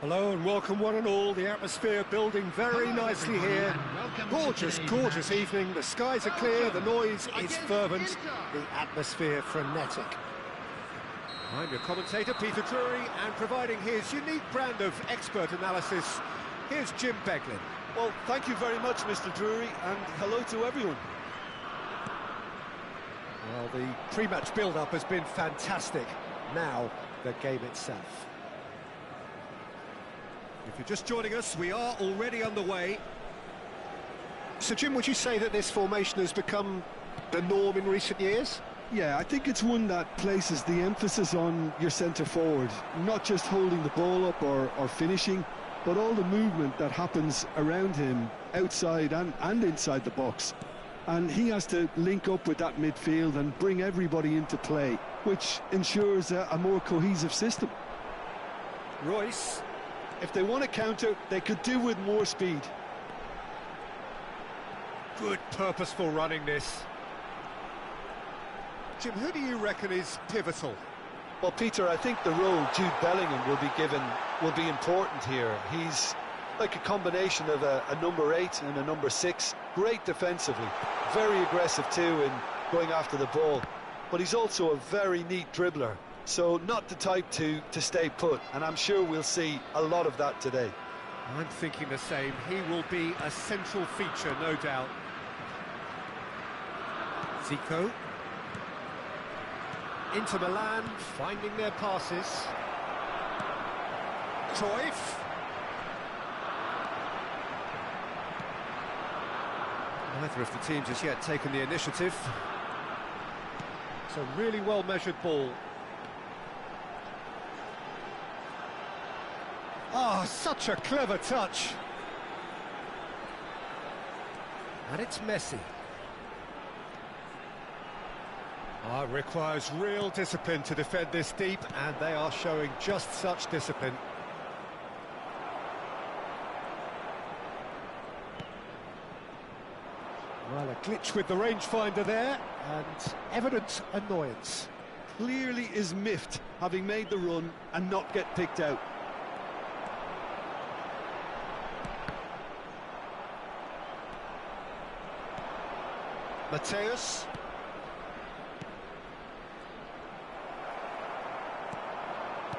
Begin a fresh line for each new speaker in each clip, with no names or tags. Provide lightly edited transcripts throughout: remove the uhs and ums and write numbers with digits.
Hello and welcome one and all. The atmosphere building very nicely here. Gorgeous, gorgeous evening. The skies are clear, the noise is fervent, the atmosphere frenetic. I'm your commentator, Peter Drury, and providing his unique brand of expert analysis, here's Jim Beglin.
Well, thank you very much, Mr. Drury, and hello to everyone.
Well, the pre-match build-up has been fantastic. Now, the game itself. If you're just joining us, we are already underway. So, Jim, would you say that this formation has become the norm in recent years?
Yeah, I think it's one that places the emphasis on your centre-forward, not just holding the ball up or finishing, but all the movement that happens around him, outside and inside the box. And he has to link up with that midfield and bring everybody into play, which ensures a more cohesive system.
Royce.
If they want to counter, they could do with more speed.
Good purposeful running this. Jim, who do you reckon is pivotal?
Well, Peter, I think the role Jude Bellingham will be given will be important here. He's like a combination of a number 8 and a number 6. Great defensively, very aggressive too in going after the ball. But he's also a very neat dribbler. So not the type to stay put, and I'm sure we'll see a lot of that today.
I'm thinking the same. He will be a central feature, no doubt. Zico. Inter Milan, finding their passes. Cruyff. Neither of the teams has yet taken the initiative. It's a really well-measured ball. Ah, such a clever touch. And it's Messi. It requires real discipline to defend this deep, and they are showing just such discipline. Well, a glitch with the rangefinder there, and evident annoyance.
Clearly is miffed, having made the run and not get picked out.
Mateus.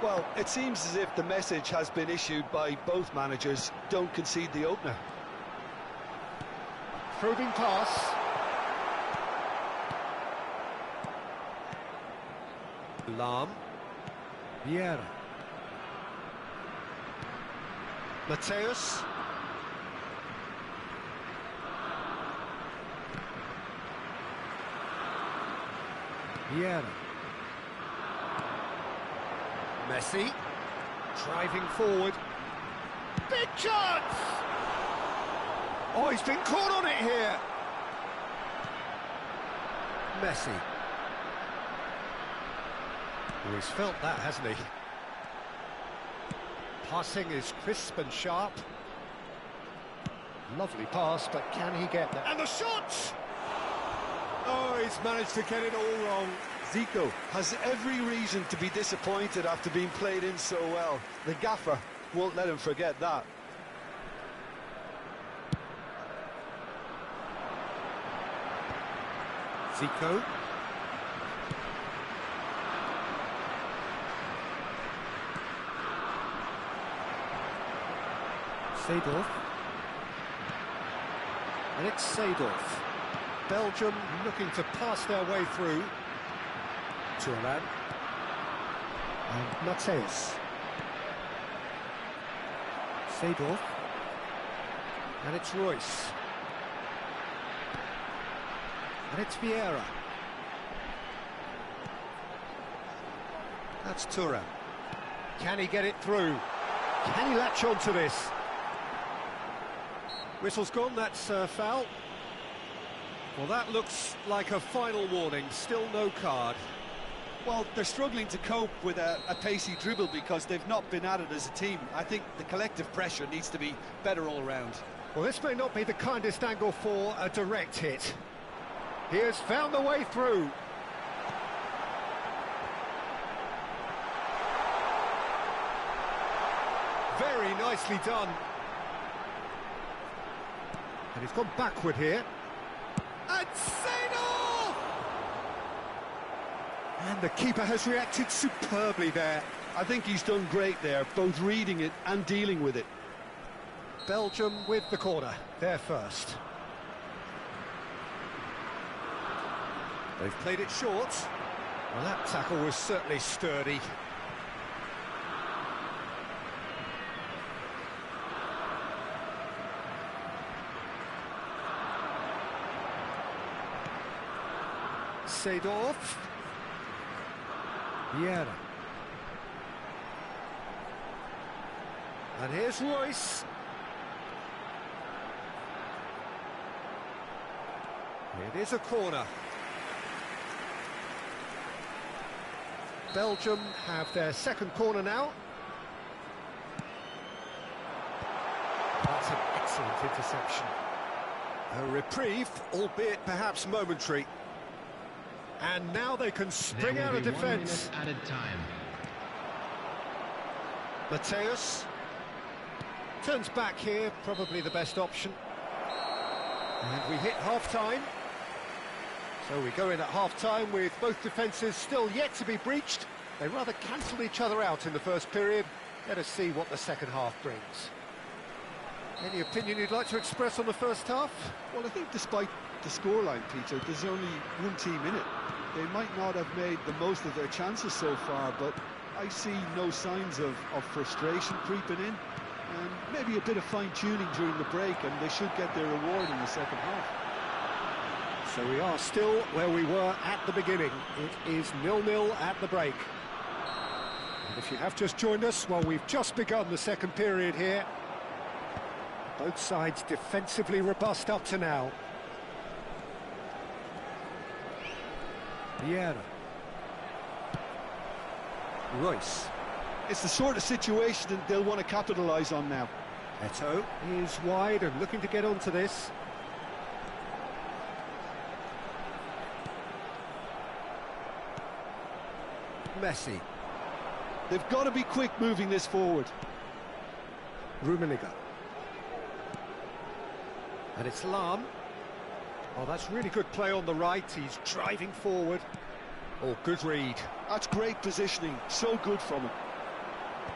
Well, it seems as if the message has been issued by both managers: don't concede the opener.
Probing pass. Lahm. Vieira. Mateus. Vieira. Messi. Driving forward. Big chance! Oh, he's been caught on it here. Messi. Oh, he's felt that, hasn't he? Passing is crisp and sharp. Lovely pass, but can he get there? And the shot! Oh, he's managed to get it all wrong.
Zico has every reason to be disappointed after being played in so well. The gaffer won't let him forget that.
Zico. Seedorf. And it's Seedorf. Belgium looking to pass their way through. Thuram. And Mateus. Seedorf. And it's Royce. And it's Vieira. That's Thuram. Can he get it through? Can he latch on to this? Whistle's gone, that's foul. Well, that looks like a final warning, still no card.
Well, they're struggling to cope with a pacey dribble because they've not been at it as a team. I think the collective pressure needs to be better all round.
Well, this may not be the kindest angle for a direct hit. He has found the way through. Very nicely done. And he's gone backward here. And Seedorf! And the keeper has reacted superbly there.
I think he's done great there, both reading it and dealing with it.
Belgium with the corner, there first. They've played it short. Well, that tackle was certainly sturdy. Seedorf. Vieira. And here's Royce. It is a corner. Belgium have their second corner now. That's an excellent interception. A reprieve, albeit perhaps momentary. And now they can spring out of defence.
Added time.
Mateus turns back here, probably the best option. And we hit half-time. So we go in at half-time with both defences still yet to be breached. They rather cancelled each other out in the first period. Let us see what the second half brings. Any opinion you'd like to express on the first half?
Well, I think despite the scoreline, Peter, there's only one team in it. They might not have made the most of their chances so far, but I see no signs of frustration creeping in. And maybe a bit of fine-tuning during the break, and they should get their reward in the second half.
So we are still where we were at the beginning. It is 0-0 at the break. And if you have just joined us, well, we've just begun the second period here. Both sides defensively robust up to now. Vieira. Royce.
It's the sort of situation that they'll want to capitalise on now.
Eto'o is wide and looking to get onto this. Messi.
They've got to be quick moving this forward.
Rummenigge. And it's Lahm. Oh, that's really good play on the right. He's driving forward. Oh, good read.
That's great positioning. So good from him.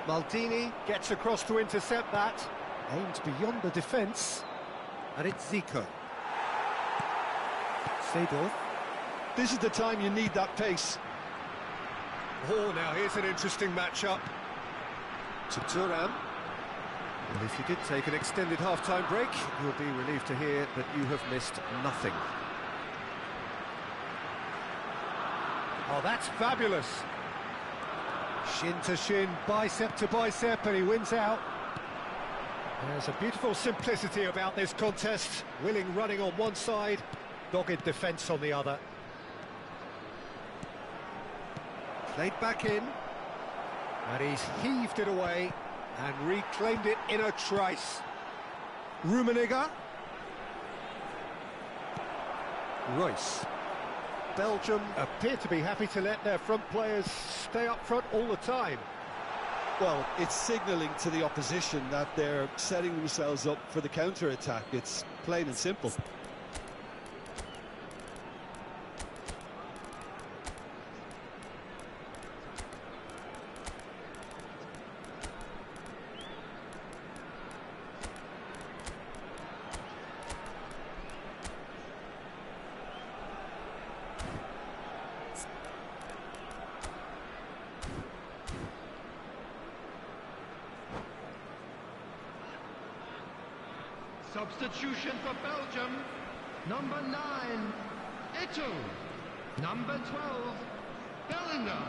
Maldini gets across to intercept that. Aimed beyond the defence. And it's Zico. Seedorf.
This is the time you need that pace.
Oh, now here's an interesting matchup. To Thuram. And if you did take an extended half-time break, you'll be relieved to hear that you have missed nothing. Oh, that's fabulous. Shin to shin, bicep to bicep, and he wins out. There's a beautiful simplicity about this contest. Willing running on one side, dogged defence on the other. Played back in, and he's heaved it away and reclaimed it in a trice. Rummenigge. Royce. Belgium appear to be happy to let their front players stay up front all the time.
Well, it's signalling to the opposition that they're setting themselves up for the counter-attack. It's plain and simple.
Substitution for Belgium. Number 9, Eto'o. Number 12, Bellingham.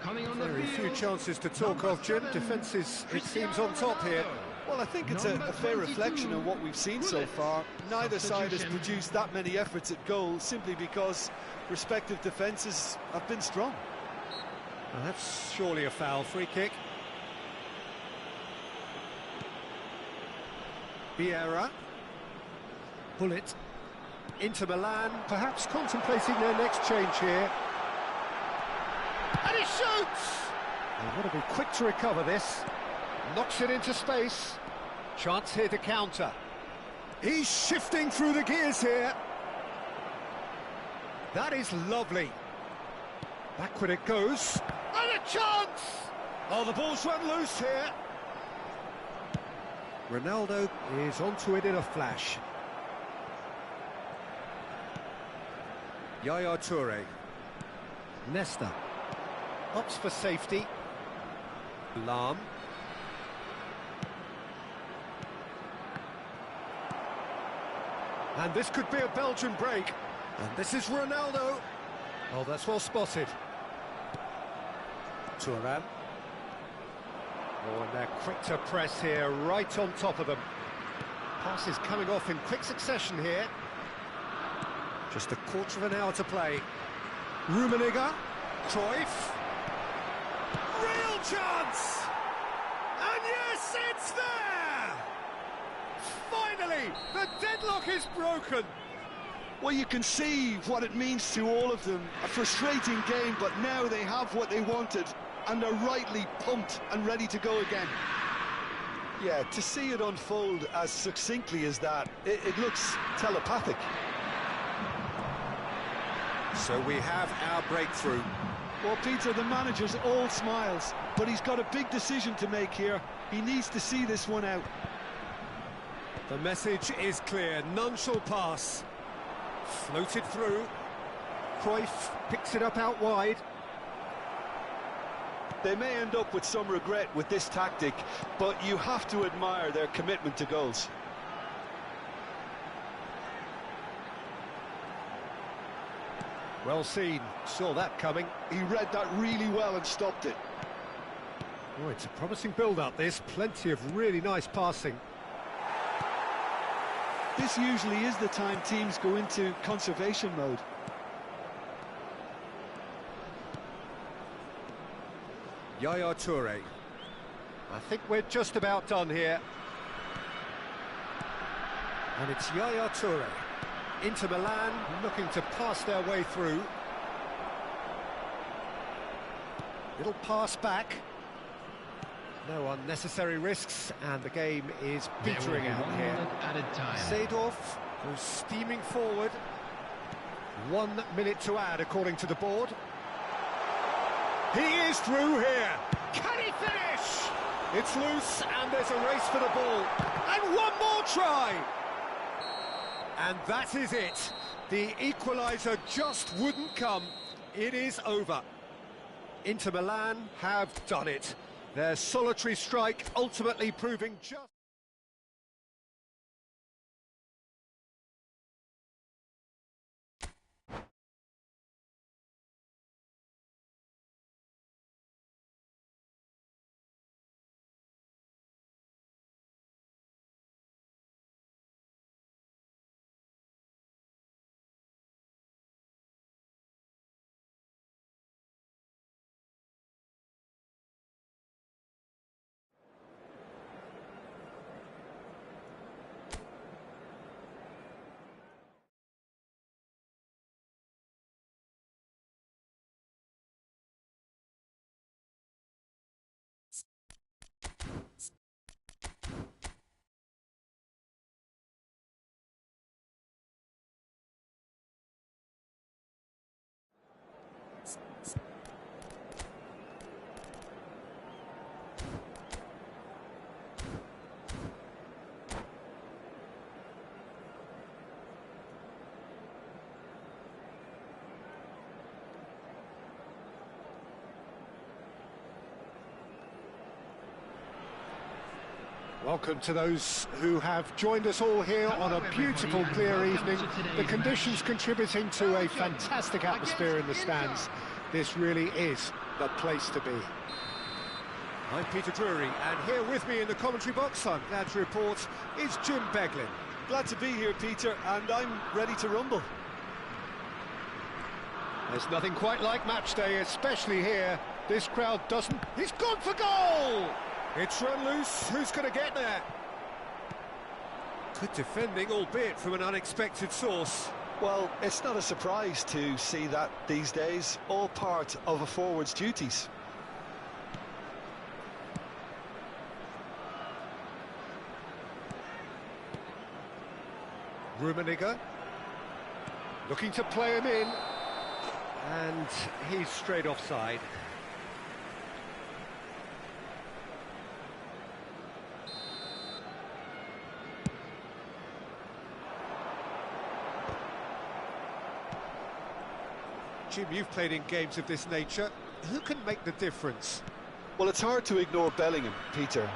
Coming on
Very
the field.
few chances to talk of, Jim. Defence is, it seems, on top here.
Well, I think it's a fair reflection of what we've seen so far. Neither side has produced that many efforts at goal simply because respective defences have been strong.
Well, that's surely a foul. Free kick. Vieira. Bullet. Inter Milan, perhaps contemplating their next change here. And he shoots! They've got to be quick to recover this. Knocks it into space. Chance here to counter. He's shifting through the gears here. That is lovely. Backward it goes. And a chance! Oh, the ball's run loose here. Ronaldo is onto it in a flash. Yaya Toure. Nesta. Opts for safety. Lahm. And this could be a Belgian break. And this is Ronaldo. Oh, that's well spotted. Thuram. Oh, and they're quick to press here, right on top of them. Passes coming off in quick succession here. Just a quarter of an hour to play. Rummenigge. Cruyff. Real chance! And yes, it's there! Finally, the deadlock is broken.
Well, you can see what it means to all of them. A frustrating game, but now they have what they wanted, and they're rightly pumped and ready to go again. Yeah, to see it unfold as succinctly as that, it looks telepathic.
So we have our breakthrough.
Well, Peter, the manager's all smiles, but he's got a big decision to make here. He needs to see this one out.
The message is clear, none shall pass. Floated through. Cruyff picks it up out wide.
They may end up with some regret with this tactic, but you have to admire their commitment to goals.
Well seen, saw that coming.
He read that really well and stopped it.
Oh, it's a promising build-up, this. Plenty of really nice passing.
This usually is the time teams go into conservation mode.
Yaya Toure. I think we're just about done here. And it's Yaya Toure. Inter Milan looking to pass their way through. Little pass back. No unnecessary risks, and the game is petering out here. Seedorf goes steaming forward. 1 minute to add, according to the board. He is through here. Can he finish? It's loose, and there's a race for the ball. And one more try. And that is it. The equaliser just wouldn't come. It is over. Inter Milan have done it. Their solitary strike ultimately proving just... Welcome to those who have joined us all here on a beautiful, clear evening. The conditions contributing to a fantastic atmosphere in the stands. This really is the place to be. I'm Peter Drury, and here with me in the commentary box, I'm glad to report, is Jim Beglin.
Glad to be here, Peter, and I'm ready to rumble.
There's nothing quite like match day, especially here This crowd doesn't... He's gone for goal! It's run loose. Who's going to get there? Good defending, albeit from an unexpected source.
Well, it's not a surprise to see that these days, all part of a forward's duties.
Rummenigge looking to play him in, and he's straight offside. Jim, you've played in games of this nature. Who can make the difference?
Well, it's hard to ignore Bellingham, Peter,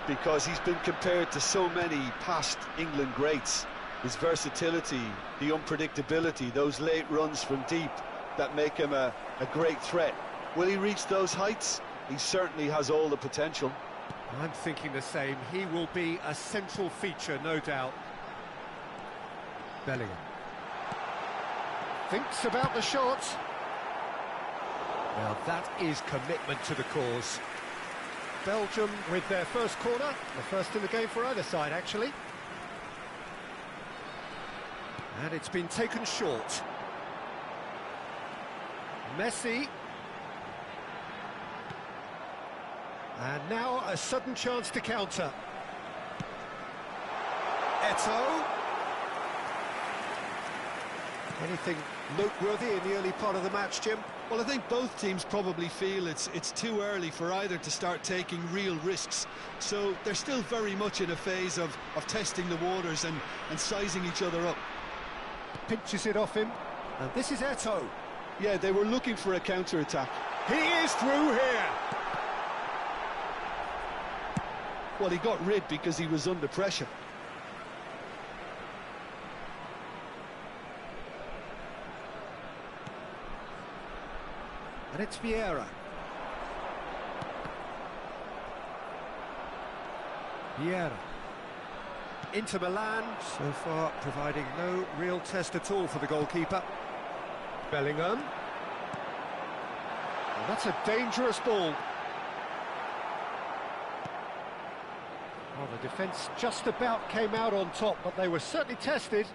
because he's been compared to so many past England greats. His versatility, the unpredictability, those late runs from deep that make him a great threat. Will he reach those heights? He certainly has all the potential.
I'm thinking the same. He will be a central feature, no doubt. Bellingham thinks about the shot. Now that is commitment to the cause. Belgium with their first corner, the first in the game for either side, actually. And it's been taken short. Messi. And now a sudden chance to counter. Eto'o. Anything noteworthy in the early part of the match, Jim?
Well, I think both teams probably feel it's too early for either to start taking real risks. So they're still very much in a phase of testing the waters and sizing each other up.
Pinches it off him. And this is Eto'o.
Yeah, they were looking for a counter-attack.
He is through here.
Well, he got rid because he was under pressure.
And it's Vieira. Vieira. Inter Milan, so far providing no real test at all for the goalkeeper. Bellingham. And that's a dangerous ball. Well, the defence just about came out on top, but they were certainly tested.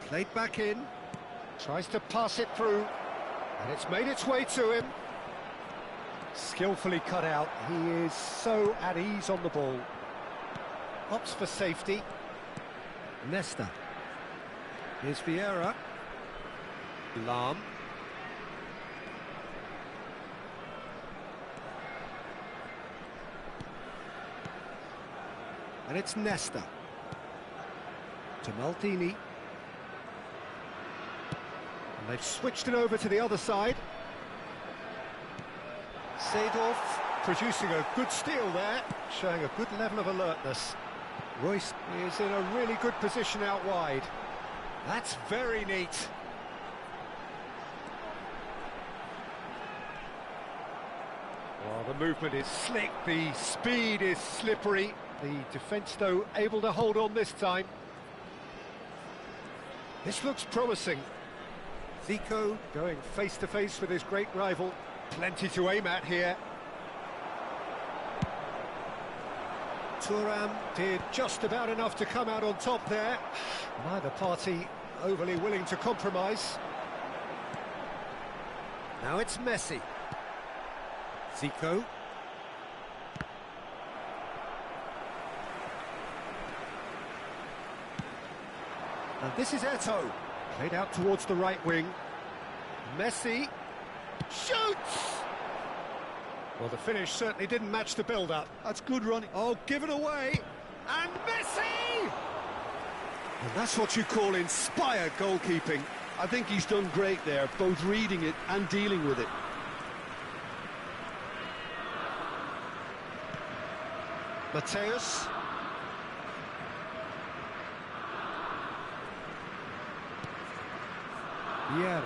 Played back in. Tries to pass it through, and it's made its way to him. Skillfully cut out. He is so at ease on the ball. Opts for safety. Nesta. Here's Vieira. Lahm. And it's Nesta. To Maldini. And they've switched it over to the other side. Seedorf producing a good steal there, showing a good level of alertness. Royce is in a really good position out wide. That's very neat. Well, the movement is slick, the speed is slippery. The defence, though, able to hold on this time. This looks promising. Zico going face-to-face with his great rival. Plenty to aim at here. Thuram did just about enough to come out on top there. Neither party overly willing to compromise. Now it's Messi. Zico. And this is Eto'o. Played out towards the right wing. Messi shoots! Well, the finish certainly didn't match the build-up.
That's good running.
Oh, give it away! And Messi! And that's what you call inspired goalkeeping.
I think he's done great there, both reading it and dealing with it.
Mateus. Vieira.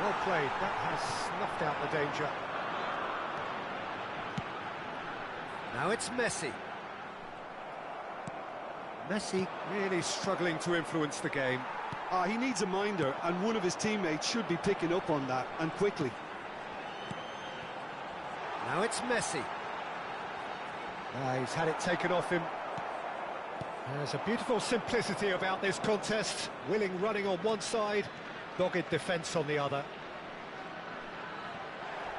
Well played, that has snuffed out the danger. Now it's Messi. Messi really struggling to influence the game.
He needs a minder, and one of his teammates should be picking up on that, and quickly.
Now it's Messi. He's had it taken off him. There's a beautiful simplicity about this contest. Willing running on one side, dogged defence on the other.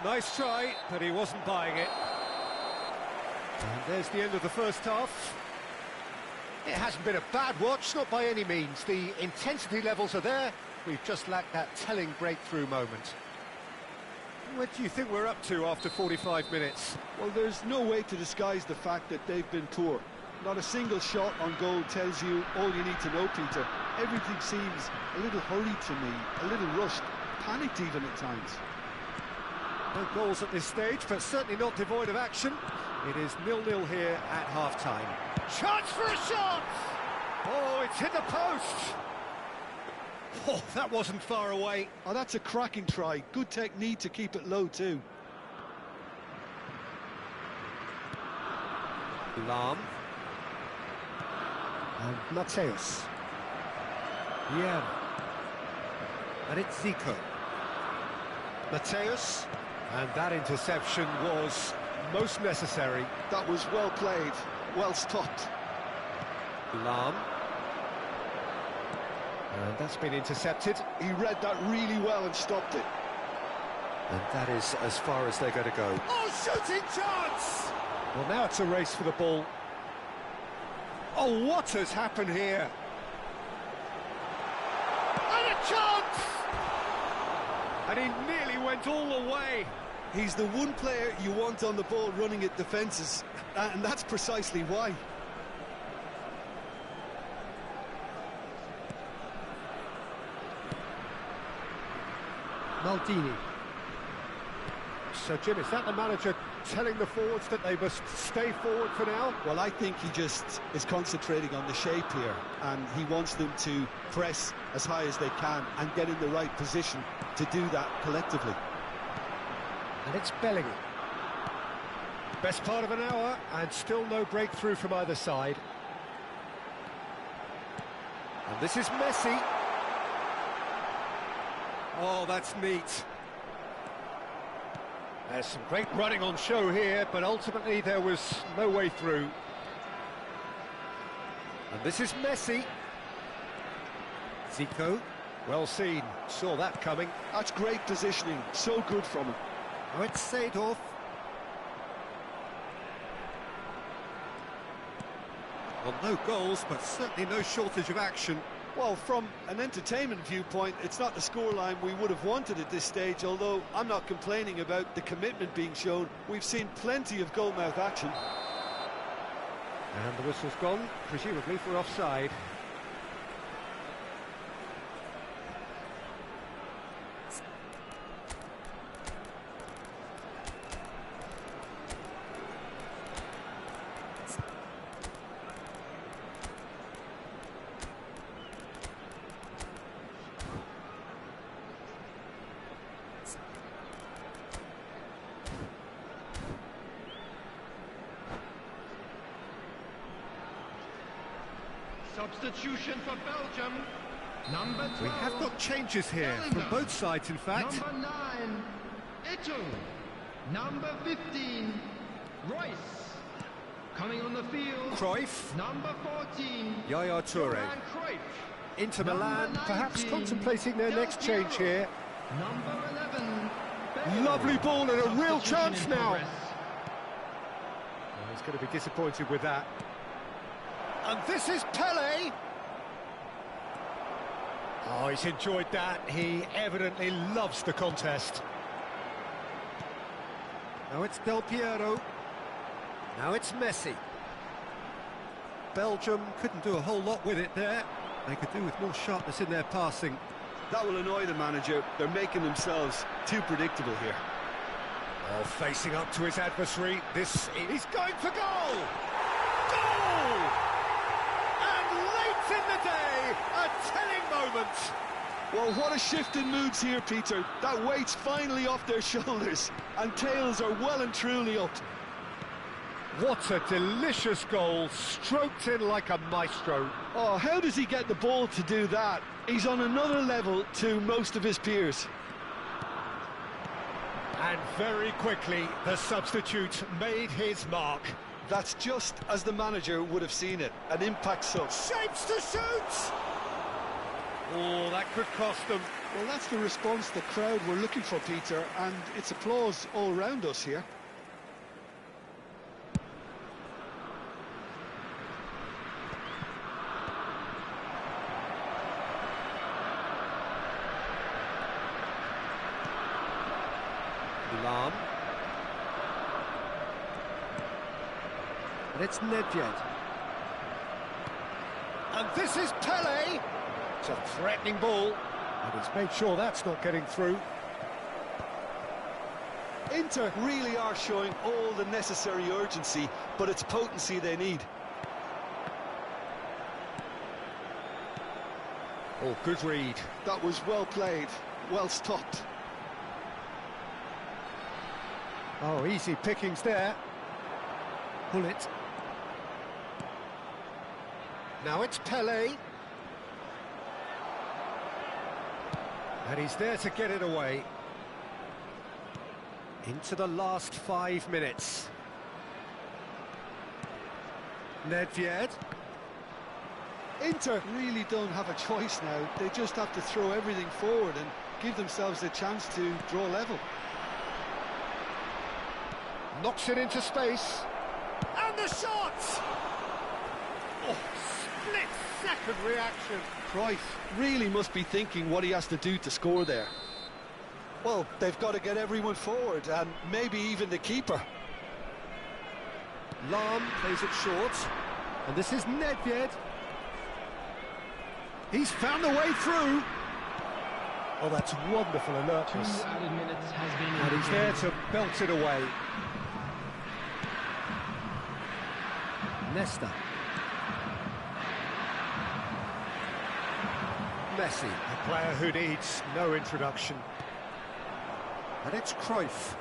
Nice try, but he wasn't buying it. And there's the end of the first half. It hasn't been a bad watch, not by any means. The intensity levels are there. We've just lacked that telling breakthrough moment. What do you think we're up to after 45 minutes?
Well, there's no way to disguise the fact that they've been poor. Not a single shot on goal tells you all you need to know, Peter. Everything seems a little hurried to me, a little rushed, panicked even at times.
No goals at this stage, but certainly not devoid of action. It is 0-0 here at half-time. Chance for a shot! Oh, it's hit the post! Oh, that wasn't far away.
Oh, that's a cracking try. Good technique to keep it low, too.
Lahm. And Mateus. Yeah. And it's Zico. Mateus. And that interception was most necessary.
That was well played, well stopped.
Lahm. And that's been intercepted.
He read that really well and stopped it.
And that is as far as they're going to go. Oh, shooting chance! Well, now it's a race for the ball. Oh, what has happened here? And a chance! And he nearly went all the way.
He's the one player you want on the ball running at defences, and that's precisely why.
Maldini. So, Jim, is that the manager telling the forwards that they must stay forward for now?
Well, I think he just is concentrating on the shape here, and he wants them to press as high as they can and get in the right position to do that collectively.
And it's Bellingham. Best part of an hour, and still no breakthrough from either side. And this is Messi. Oh, that's neat. There's some great running on show here, but ultimately there was no way through. And this is Messi. Zico. Well seen. Saw that coming.
That's great positioning. So good from him.
Oh, it's Seedorf. Well, no goals, but certainly no shortage of action.
Well, from an entertainment viewpoint, it's not the scoreline we would have wanted at this stage, although I'm not complaining about the commitment being shown. We've seen plenty of goalmouth action.
And the whistle's gone, presumably for offside.
Substitution for Belgium. Number 12.
We have got changes here
Bellingham.
from both sides, in fact.
Number 9, Eto'o. Number 15, Royce. Coming on the field,
Cruyff.
Number 14,
Yaya Toure.
Johan Cruyff.
Inter
Number
Milan, perhaps
19,
contemplating their
Del
next change
Piero.
here.
Number 11, Bale.
Lovely ball and a real
Substitution
chance
in
now.
progress.
Well, he's going to be disappointed with that. And this is Pele. Oh, he's enjoyed that. He evidently loves the contest. Now it's Del Piero. Now it's Messi. Belgium couldn't do a whole lot with it there. They could do with more sharpness in their passing.
That will annoy the manager. They're making themselves too predictable here.
Oh, facing up to his adversary. He's going for goal! Goal! And late in the day, a telling moment.
Well, what a shift in moods here, Peter. That weight's finally off their shoulders, and tails are well and truly up.
What a delicious goal, stroked in like a maestro.
Oh, how does he get the ball to do that? He's on another level to most of his peers.
And very quickly, the substitute made his mark.
That's just as the manager would have seen it, an impact sub.
Shapes to shoot! Oh, that could cost them.
Well, that's the response the crowd were looking for, Peter, and it's applause all round us here.
Lahm. And it's Nedved. And this is Pele. It's a threatening ball, and he's made sure that's not getting through.
Inter really are showing all the necessary urgency, but it's potency they need.
Oh, good read.
That was well played, well stopped.
Oh, easy pickings there. Pull it. Now it's Pele. And he's there to get it away. Into the last 5 minutes. Nedved.
Inter really don't have a choice now. They just have to throw everything forward and give themselves a chance to draw level.
Knocks it into space. And the shot! Oh, split-second reaction.
Cruyff really must be thinking what he has to do to score there. Well, they've got to get everyone forward, and maybe even the keeper.
Lahm plays it short. And this is Nedved. He's found the way through. Oh, that's wonderful alertness.
2 added minutes has been
And he's there to belt it away. Nesta. Messi, a player who needs no introduction. And it's Cruyff.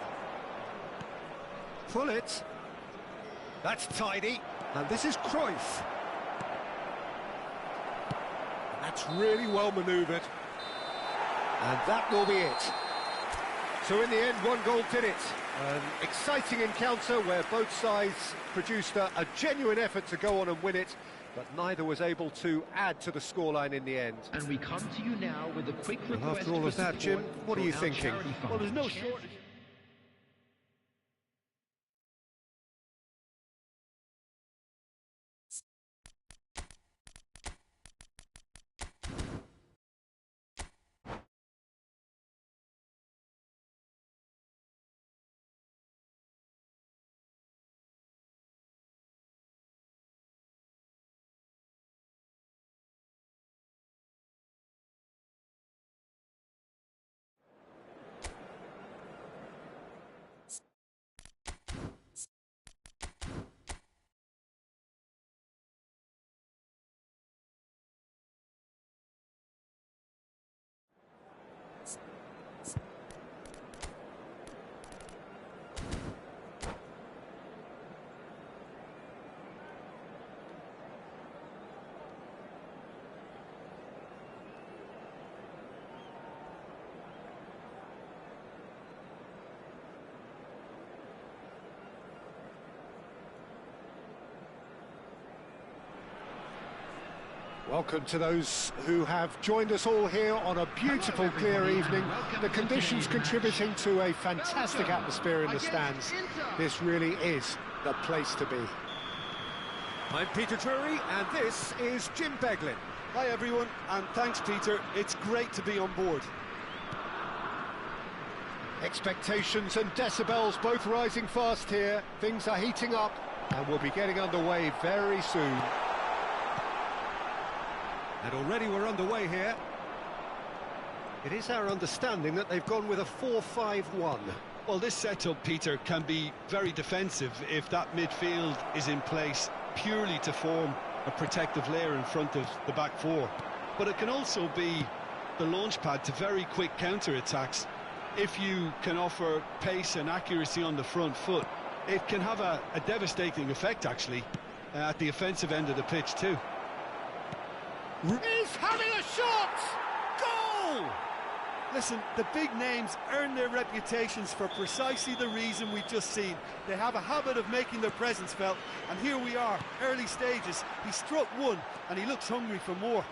Pull it. That's tidy. And this is Cruyff. That's really well manoeuvred. And that will be it. So in the end, one goal did it. An exciting encounter where both sides produced a genuine effort to go on and win it, but neither was able to add to the scoreline in the end.
And we come to you now with a quick request.
Well, after all of that, Jim, what are you thinking?
Well, there's no shortage.
Welcome to those who have joined us all here on a beautiful, clear evening. The conditions contributing to a fantastic atmosphere in the stands. This really is the place to be. I'm Peter Drury, and this is Jim Beglin.
Hi everyone, and thanks Peter, it's great to be on board.
Expectations and decibels both rising fast here. Things are heating up, and we'll be getting underway very soon. And already we're underway here. It is our understanding that they've gone with a 4-5-1.
Well, this setup, Peter, can be very defensive if that midfield is in place purely to form a protective layer in front of the back four. But it can also be the launch pad to very quick counter-attacks if you can offer pace and accuracy on the front foot.
It can have a devastating effect, actually, at the offensive end of the pitch, too.
He's having a shot! Goal!
Listen, the big names earn their reputations for precisely the reason we've just seen. They have a habit of making their presence felt, and here we are, early stages. He struck one, and he looks hungry for more.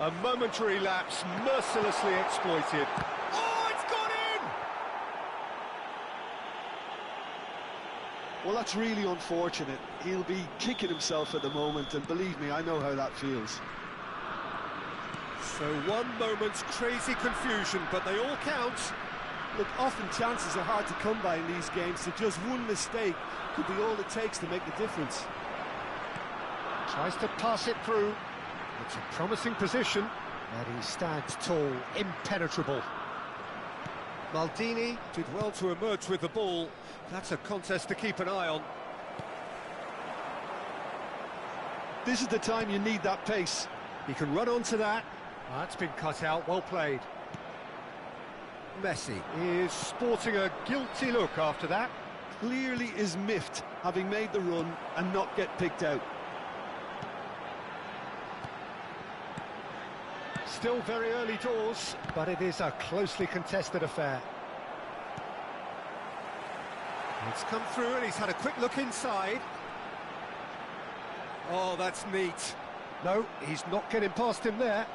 A momentary lapse, mercilessly exploited. Oh, it's gone in!
Well, that's really unfortunate. He'll be kicking himself at the moment, and believe me, I know how that feels.
So one moment's crazy confusion, but they all count.
Look, often chances are hard to come by in these games, so just one mistake could be all it takes to make the difference.
Tries to pass it through. It's a promising position, and he stands tall, impenetrable. Maldini did well to emerge with the ball. That's a contest to keep an eye on.
This is the time you need that pace.
He can run onto that. That's been cut out, well played. Messi is sporting a guilty look after that.
Clearly is miffed, having made the run and not get picked out.
Still very early doors, but it is a closely contested affair. It's come through and he's had a quick look inside. Oh, that's neat. No, he's not getting past him there.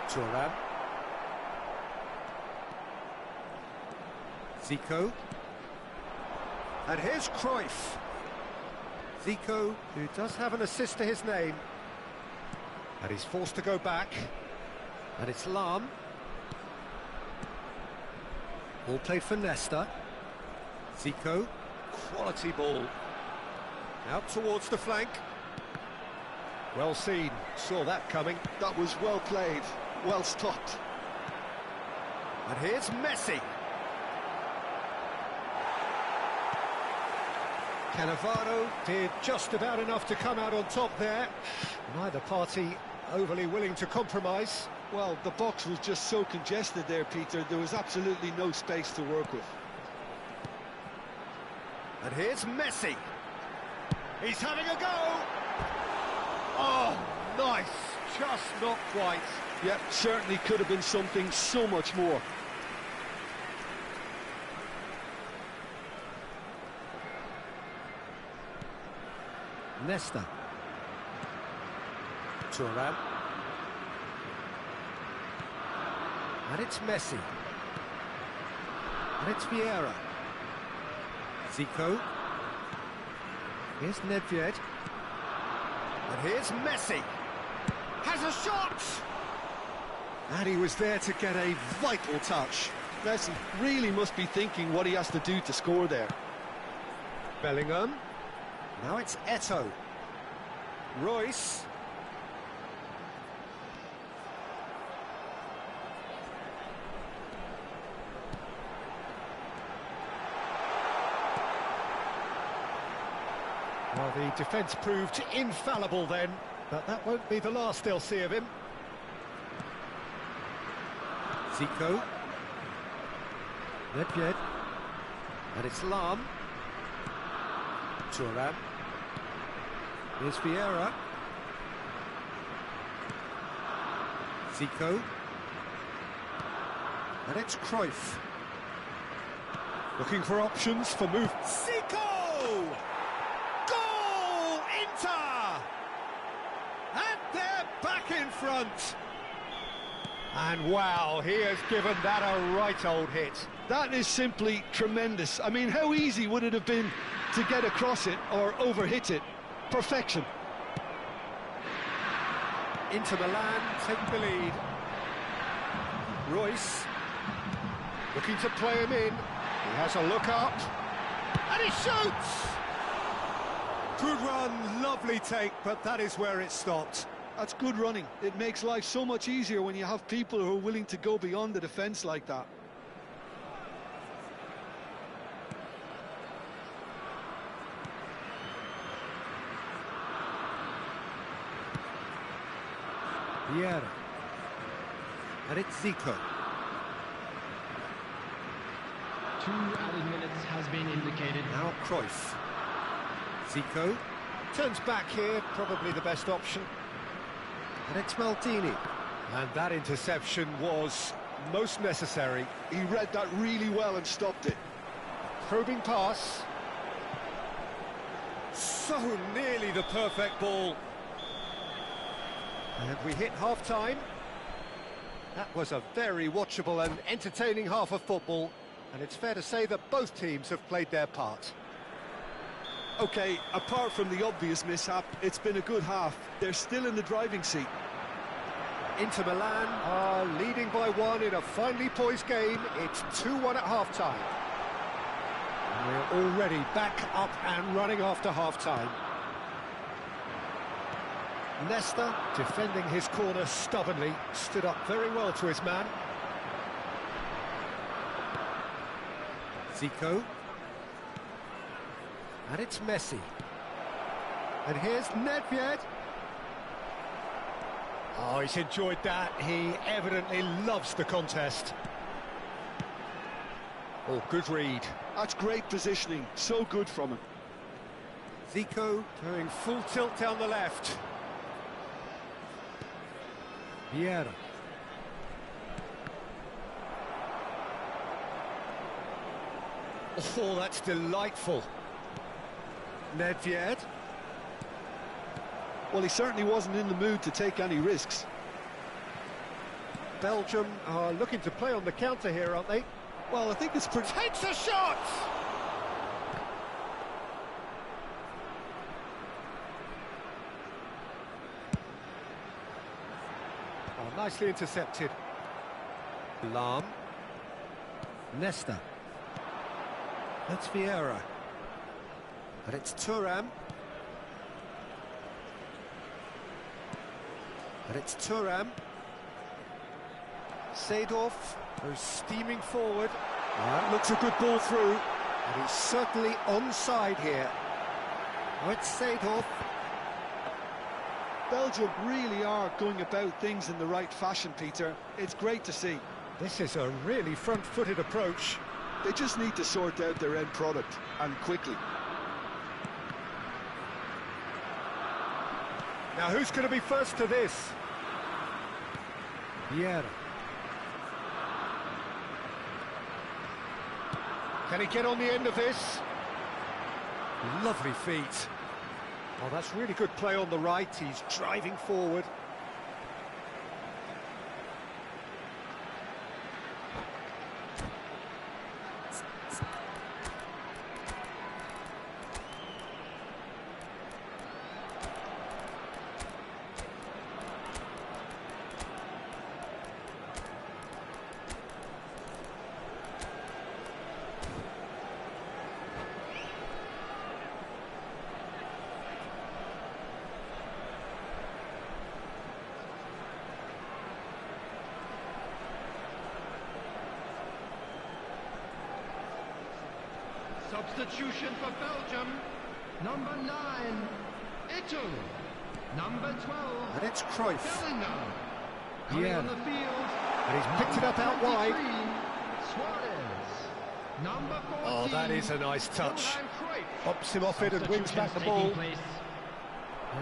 Thuram. Zico. And here's Cruyff. Zico, who does have an assist to his name. And he's forced to go back. And it's Lahm. Ball played for Nesta. Zico. Quality ball. Out towards the flank. Well seen. Saw that coming.
That was well played, well stopped.
And here's Messi. Cannavaro did just about enough to come out on top there. Neither party overly willing to compromise.
Well, the box was just so congested there, Peter. There was absolutely no space to work with.
And here's Messi. He's having a go. Oh, nice. Just not quite.
Yep, certainly could have been something so much more.
Nesta. Thuram. And it's Messi. And it's Vieira. Zico. Here's Nedved. And here's Messi. Has a shot! And he was there to get a vital touch.
Messi really must be thinking what he has to do to score there.
Bellingham. Now it's Eto'o. Royce. Well, the defence proved infallible then, but that won't be the last they'll see of him. Zico. Nedved. And it's Lahm. Thuram. Here's Vieira. Zico. And it's Cruyff. Looking for options for move. Zico! Goal! Inter! And they're back in front. And wow, he has given that a right old hit.
That is simply tremendous. I mean, how easy would it have been to get across it or overhit it? Perfection.
Inter Milan taking the lead. Royce looking to play him in. He has a look up. And he shoots! Good run, lovely take, but that is where it stopped.
That's good running. It makes life so much easier when you have people who are willing to go beyond the defence like that.
Vieira. And it's Zico.
2 added minutes has been indicated.
Now Cruyff. Zico. Turns back here, probably the best option. And it's Maldini. And that interception was most necessary.
He read that really well and stopped it.
Probing pass. So nearly the perfect ball. And we hit half-time. That was a very watchable and entertaining half of football. And it's fair to say that both teams have played their part.
OK, apart from the obvious mishap, it's been a good half. They're still in the driving seat.
Inter Milan are leading by 1 in a finely poised game. It's 2-1 at half-time. We're already back up and running after half-time. Nesta, defending his corner stubbornly, stood up very well to his man. Zico. And it's Messi. And here's Nedved. Oh, he's enjoyed that. He evidently loves the contest. Oh, good read.
That's great positioning, so good from him.
Zico going full tilt down the left. Vieira. Oh, that's delightful. Nedved.
Well, he certainly wasn't in the mood to take any risks.
Belgium are looking to play on the counter here, aren't they?
Well, I think it's pretty...
Takes a shot! Oh, nicely intercepted. Lahm. Nesta. That's Vieira. And it's Thuram. And it's Thuram. Seedorf goes steaming forward. That looks a good ball through. And he's certainly onside here. Oh, it's Seedorf.
Belgium really are going about things in the right fashion, Peter. It's great to see.
This is a really front-footed approach.
They just need to sort out their end product, and quickly.
Now, who's going to be first to this? Vieira. Can he get on the end of this? Lovely feet. Oh, that's really good play on the right. He's driving forward.
Substitution for Belgium. Number 9, Ito. Number 12,
And it's Cruyff.
Bellingham. Coming
Yeah.
on the field.
And he's picked it up out wide.
23, Suarez. Number 14.
Oh, that is a nice touch.
Johan Cruyff.
Pops him off it and wins back the
Substitutions
ball.
taking place.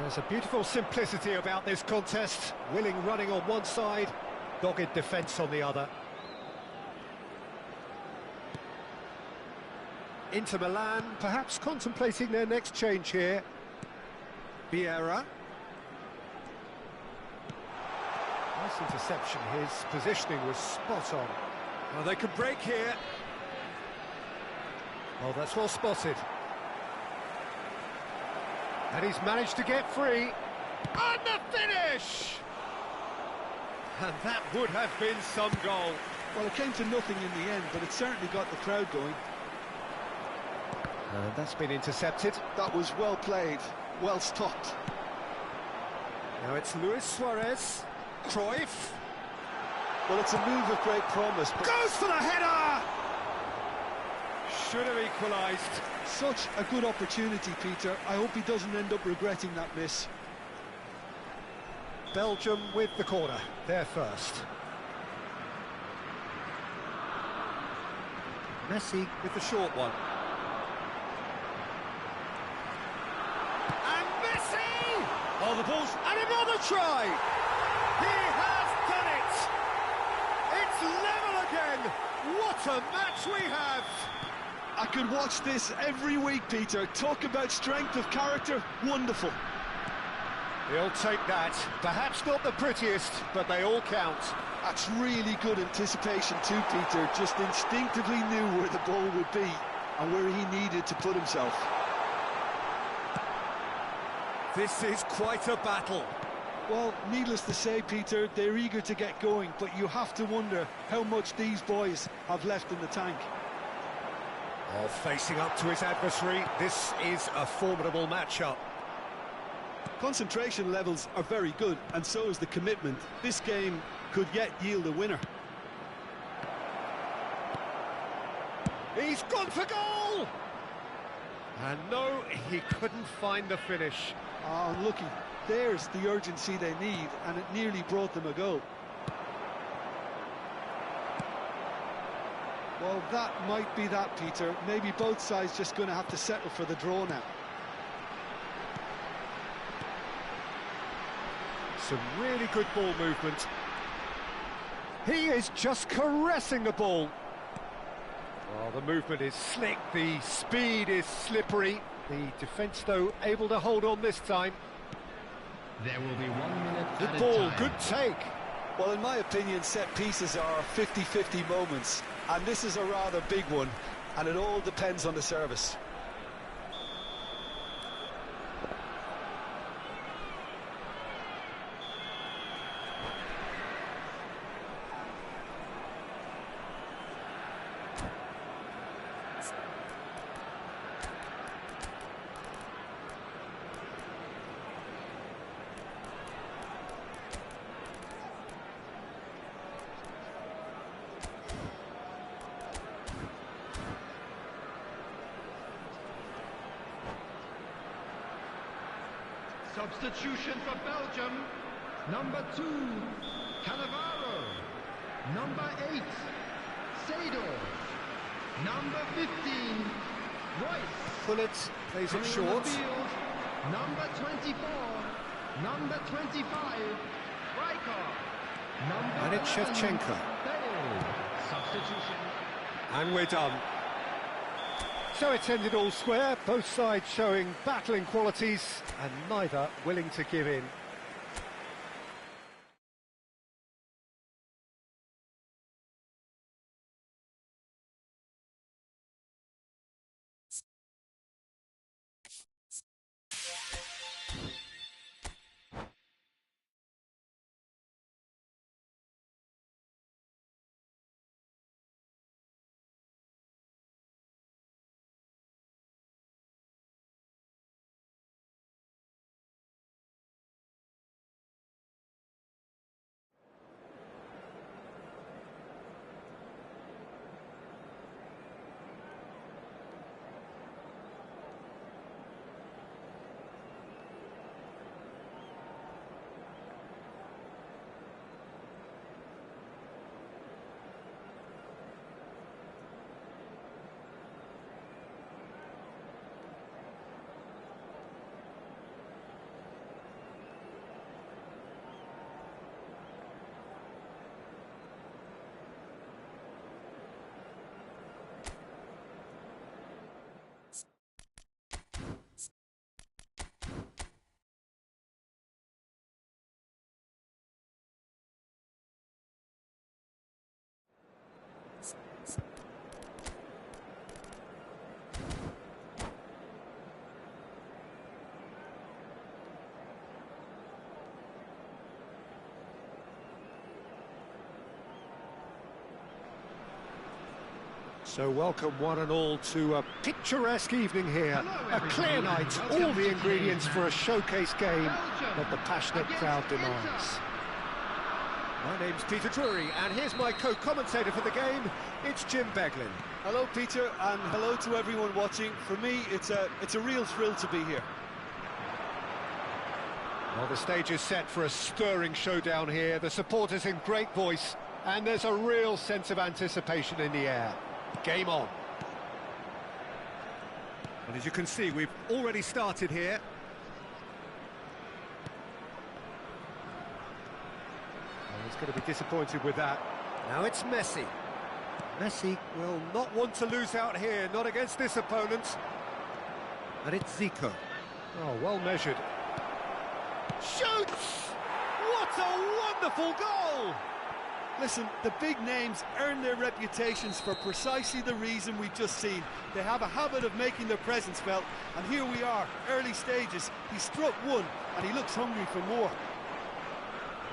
There's a beautiful simplicity about this contest. Willing running on one side, dogged defence on the other. Inter Milan, perhaps contemplating their next change here. Vieira. Nice interception, his positioning was spot on. Well, they could break here. Oh, that's well spotted. And he's managed to get free. And the finish! And that would have been some goal.
Well, it came to nothing in the end, but it certainly got the crowd going.
And that's been intercepted.
That was well played, well stopped.
Now it's Luis Suarez. Cruyff.
Well, it's a move of great promise, but
Goes for the header! Should have equalised.
such a good opportunity, Peter. I hope he doesn't end up regretting that miss.
Belgium with the corner, they're first. Messi with the short one. And Messi! Oh, the ball's... And another try! He has done it! It's level again! What a match we have!
I could watch this every week, Peter. Talk about strength of character, wonderful.
He'll take that. Perhaps not the prettiest, but they all count.
That's really good anticipation too, Peter. Just instinctively knew where the ball would be and where he needed to put himself.
This is quite a battle.
Well, needless to say, Peter, they're eager to get going, but you have to wonder how much these boys have left in the tank.
Oh, facing up to his adversary, this is a formidable matchup.
Concentration levels are very good, and so is the commitment. This game could yet yield a winner.
He's gone for goal! And no, he couldn't find the finish.
Oh, unlucky. There's the urgency they need, and it nearly brought them a goal. Well, that might be that, Peter. Maybe both sides just going to have to settle for the draw now.
Some really good ball movement. He is just caressing the ball. Well, the movement is slick, the speed is slippery. The defence, though, able to hold on this time.
There will be 1 minute
Good
at
ball,
a time.
good take.
Well, in my opinion, set pieces are 50-50 moments, and this is a rather big one, and it all depends on the service.
Substitution for Belgium. Number 2, Cannavaro. Number 8, Seedorf. Number 15, Royce.
Pullets plays it
Coming on
short.
the field, number 24, number 25, Rijkaard. Number
And it's
11,
Shevchenko.
Bale. Substitution.
And we're done. So it's ended all square, both sides showing battling qualities and neither willing to give in. So welcome one and all to a picturesque evening here. A clear night, all the ingredients for a showcase game that the passionate crowd demands. My name's Peter Drury, and here's my co-commentator for the game, it's Jim Beglin.
Hello, Peter, and hello to everyone watching. For me, it's a real thrill to be here.
Well, the stage is set for a stirring showdown here. The supporters in great voice, and there's a real sense of anticipation in the air. Game on. And as you can see, we've already started here. Well, he's going to be disappointed with that. Now it's Messi. Messi will not want to lose out here, not against this opponent. And it's Zico. Oh, well measured. Shoots! What a wonderful goal!
Listen, the big names earn their reputations for precisely the reason we've just seen. They have a habit of making their presence felt, and here we are, early stages. He struck one, and he looks hungry for more.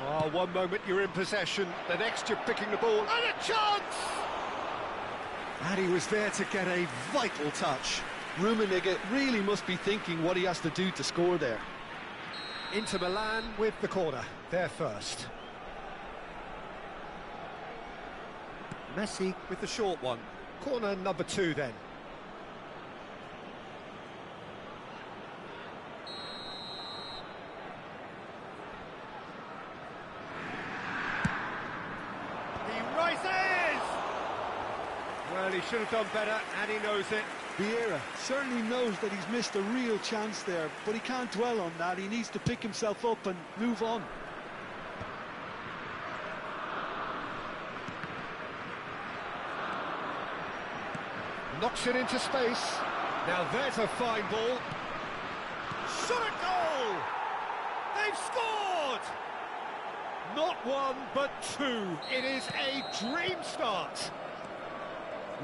Oh, one moment you're in possession, the next you're picking the ball, and a chance! And he was there to get a vital touch.
Rummenigge really must be thinking what he has to do to score there.
Inter Milan with the corner, they're first. Messi with the short one. Corner number 2 then. He rises! Well, he should have done better, and he knows it.
Vieira certainly knows that he's missed a real chance there, but he can't dwell on that. He needs to pick himself up and move on.
Knocks it into space. Now there's a fine ball. Shot a goal! They've scored! Not one, but two. It is a dream start.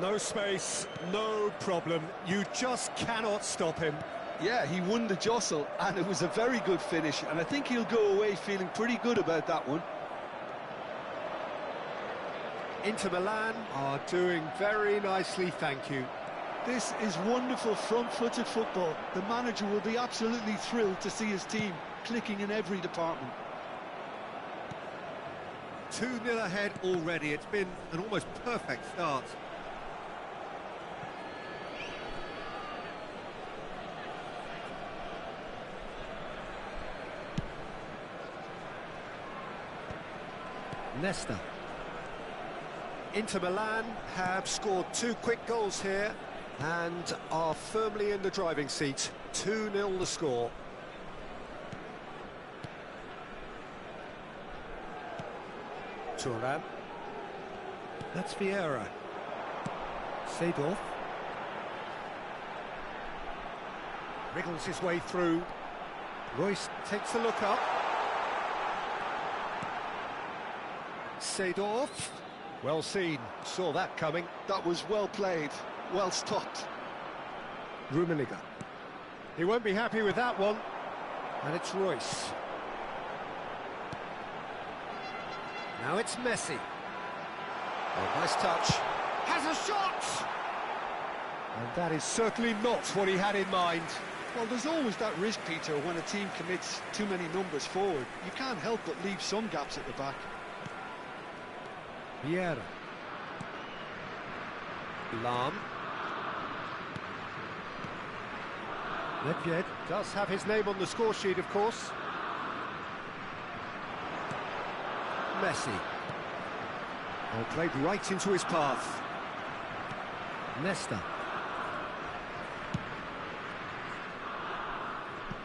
No space, no problem. You just cannot stop him.
Yeah, he won the jostle, and it was a very good finish, and I think he'll go away feeling pretty good about that one.
Inter Milan are doing very nicely, thank you.
This is wonderful front-footed football. The manager will be absolutely thrilled to see his team clicking in every department.
2-0 ahead already. It's been an almost perfect start. Nesta. Inter Milan have scored 2 quick goals here and are firmly in the driving seat. 2-0 the score. Thuram. That's Vieira. Seedorf. Wriggles his way through. Royce takes a look up. Seedorf. Well seen, saw that coming.
That was well played, well stopped.
Rummenigge. He won't be happy with that one. And it's Royce. Now it's Messi. Oh, nice touch. Has a shot! And that is certainly not what he had in mind.
Well, there's always that risk, Peter, when a team commits too many numbers forward. You can't help but leave some gaps at the back.
Vieira. Lahm. Nedved does have his name on the score sheet, of course. Messi. Oh, played right into his path. Nesta.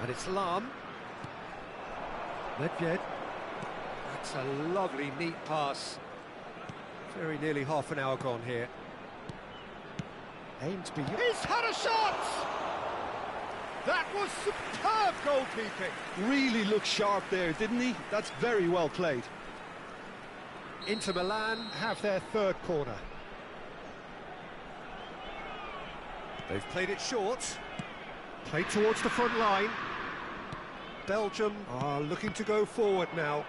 And it's Lahm. Nedved. That's a lovely, neat pass. Very nearly half an hour gone here. Aimed to be... He's had a shot! That was superb goalkeeping.
Really looked sharp there, didn't he? That's very well played.
Inter Milan have their 3rd corner. They've played it short. Played towards the front line. Belgium are looking to go forward now.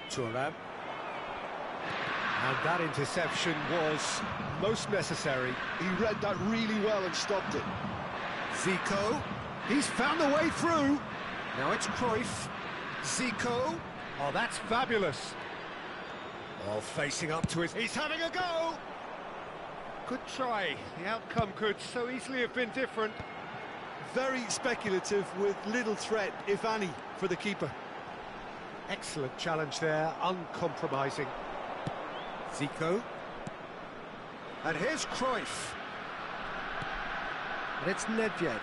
Thuram. And that interception was most necessary.
He read that really well and stopped it.
Zico. He's found the way through. Now it's Cruyff. Zico. Oh, that's fabulous. Oh, facing up to his... He's having a go! Good try. The outcome could so easily have been different.
very speculative with little threat, if any, for the keeper.
Excellent challenge there, uncompromising. Zico. And here's Cruyff. And it's Nedved.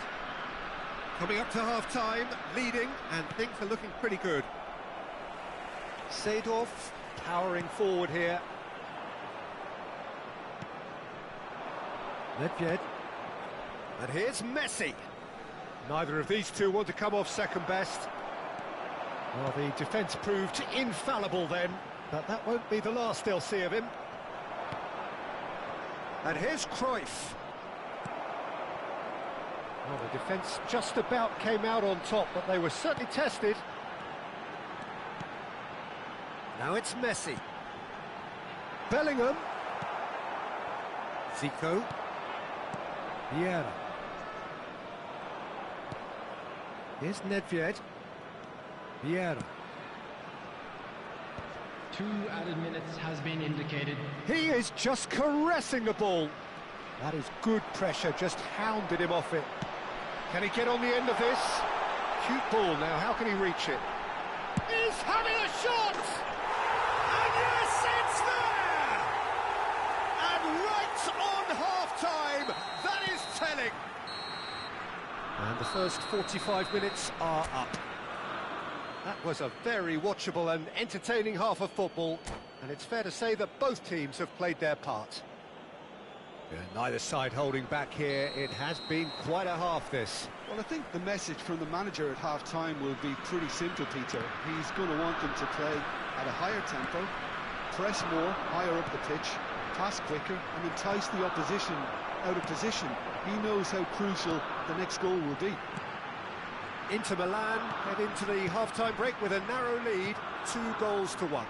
Coming up to half-time, leading, and things are looking pretty good. Seedorf powering forward here. Nedved. And here's Messi. Neither of these two want to come off second best. Well, the defence proved infallible then, but that won't be the last they'll see of him. And here's Cruyff. Well, the defence just about came out on top, but they were certainly tested. Now it's Messi. Bellingham. Zico. Vieira. Here's Nedved. Vieira.
2 added minutes has been indicated.
He is just caressing the ball. That is good pressure, just hounded him off it. Can he get on the end of this? Cute ball now, how can he reach it? He's having a shot! And yes, it's there! And right on half-time, that is telling. And the first 45 minutes are up. That was a very watchable and entertaining half of football, and it's fair to say that both teams have played their part. Neither side holding back here. It has been quite a half, this.
Well, I think the message from the manager at half-time will be pretty simple, Peter. He's going to want them to play at a higher tempo, press more, higher up the pitch, pass quicker, and entice the opposition out of position. He knows how crucial the next goal will be.
Inter Milan head into the half-time break with a narrow lead, 2-1.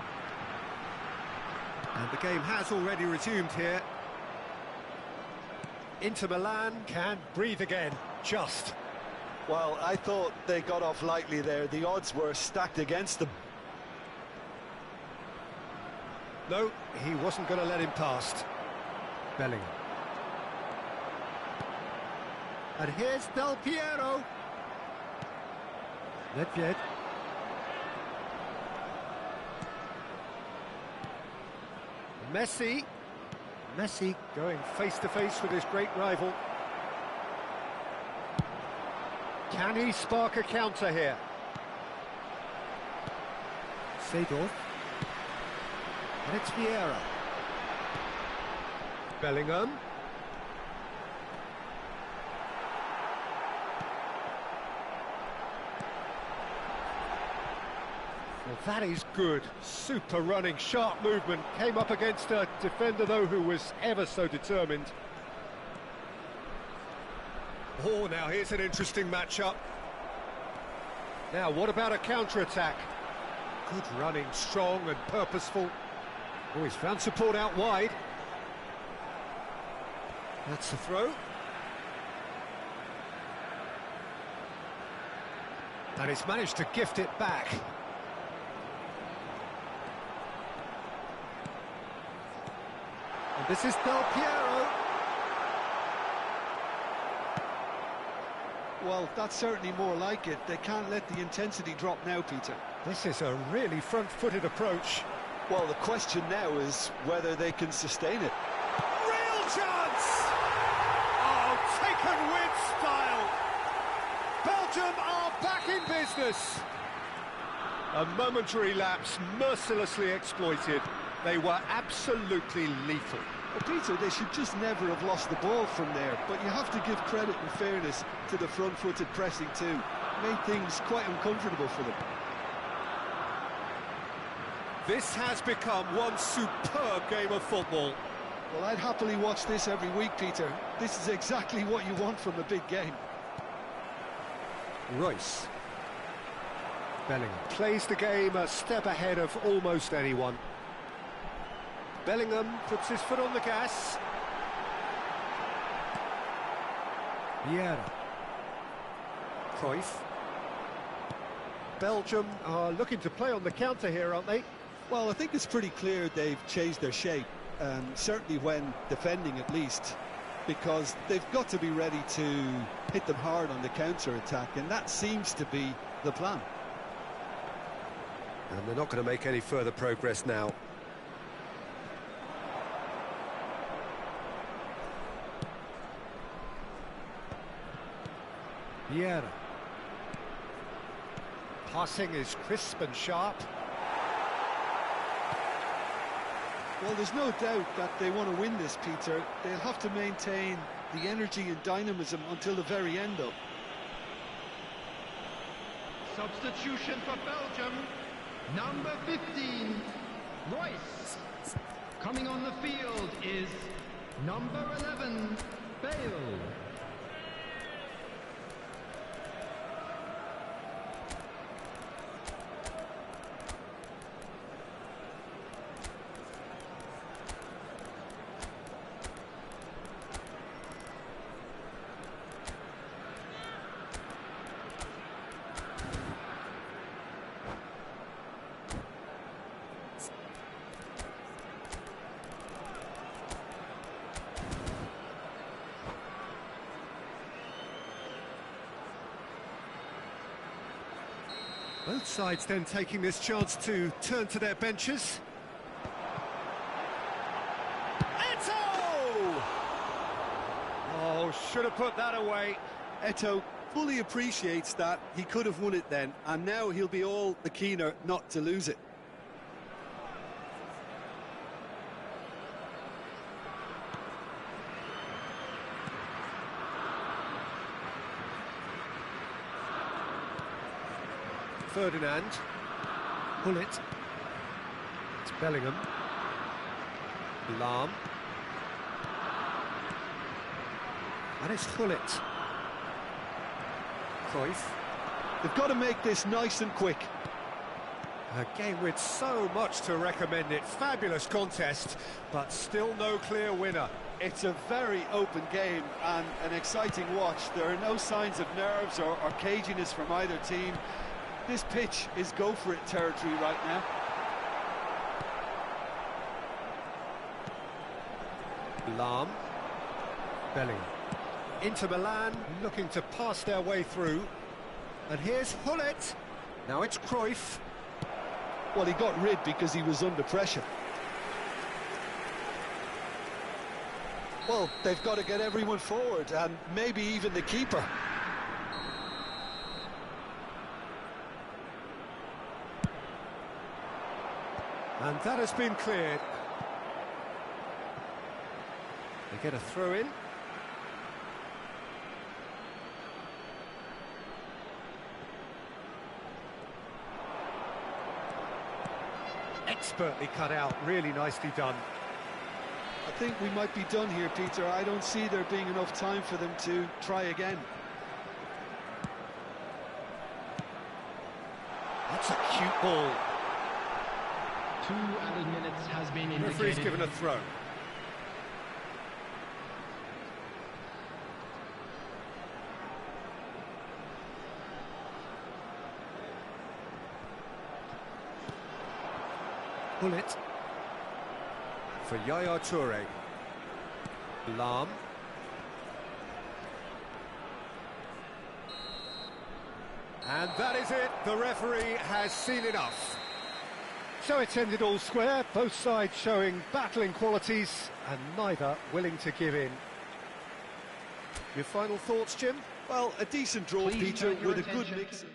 And the game has already resumed here. Inter Milan can breathe again, just.
Well, I thought they got off lightly there. The odds were stacked against them.
No, he wasn't going to let him past. Bellingham. And here's Del Piero. Nedved. Messi. Messi going face-to-face with his great rival. Can he spark a counter here? Seedorf. And it's Vieira. Bellingham. Well, that is good. Super running, sharp movement. Came up against a defender, though, who was ever so determined. Oh, now here's an interesting matchup. Now, what about a counter-attack? Good running, strong and purposeful. Oh, he's found support out wide. That's the throw. And he's managed to gift it back. And this is Del Piero.
Well, that's certainly more like it. They can't let the intensity drop now, Peter.
This is a really front-footed approach.
Well, the question now is whether they can sustain it.
Real chance! Oh, taken with style. Belgium are back in business. A momentary lapse, mercilessly exploited. They were absolutely lethal.
Well, Peter, they should just never have lost the ball from there, but you have to give credit and fairness to the front-footed pressing too. Made things quite uncomfortable for them.
This has become one superb game of football.
Well, I'd happily watch this every week, Peter. This is exactly what you want from a big game.
Royce. Bellingham plays the game a step ahead of almost anyone. Bellingham puts his foot on the gas. Vieira. Cruyff. Belgium are looking to play on the counter here, aren't they?
Well, I think it's pretty clear they've changed their shape, certainly when defending at least. because they've got to be ready to hit them hard on the counter-attack, and that seems to be the plan.
And they're not going to make any further progress now. Vieira. Passing is crisp and sharp.
Well, there's no doubt that they want to win this, Peter. They'll have to maintain the energy and dynamism until the very end, though.
Substitution for Belgium, number 15, Royce. Coming on the field is number 11, Bale.
Both sides then taking this chance to turn to their benches. Eto'o! Oh, should have put that away.
Eto'o fully appreciates that. He could have won it then, and now he'll be all the keener not to lose it.
Ferdinand. Gullit. It's Bellingham. Lahm. And it's Gullit. Cruyff.
They've got to make this nice and quick.
A game with so much to recommend it. Fabulous contest, but still no clear winner.
It's a very open game and an exciting watch. There are no signs of nerves or caginess from either team. This pitch is go-for-it territory right now.
Lahm. Bellingham. Inter Milan looking to pass their way through. And here's Gullit. Now it's Cruyff.
Well, he got rid because he was under pressure. Well, they've got to get everyone forward, and maybe even the keeper.
And that has been cleared. They get a throw in. Expertly cut out, really nicely done.
I think we might be done here, Peter. I don't see there being enough time for them to try again.
That's a cute ball.
2 added minutes has been indicated.
Referee's given a throw. Gullit for Yaya Toure. Lahm. And that is it. The referee has seen enough. So it's ended all square, both sides showing battling qualities and neither willing to give in. Your final thoughts, Jim?
Well, a decent draw,
Please
Peter,
turn your
with a good
attention
mix.
to-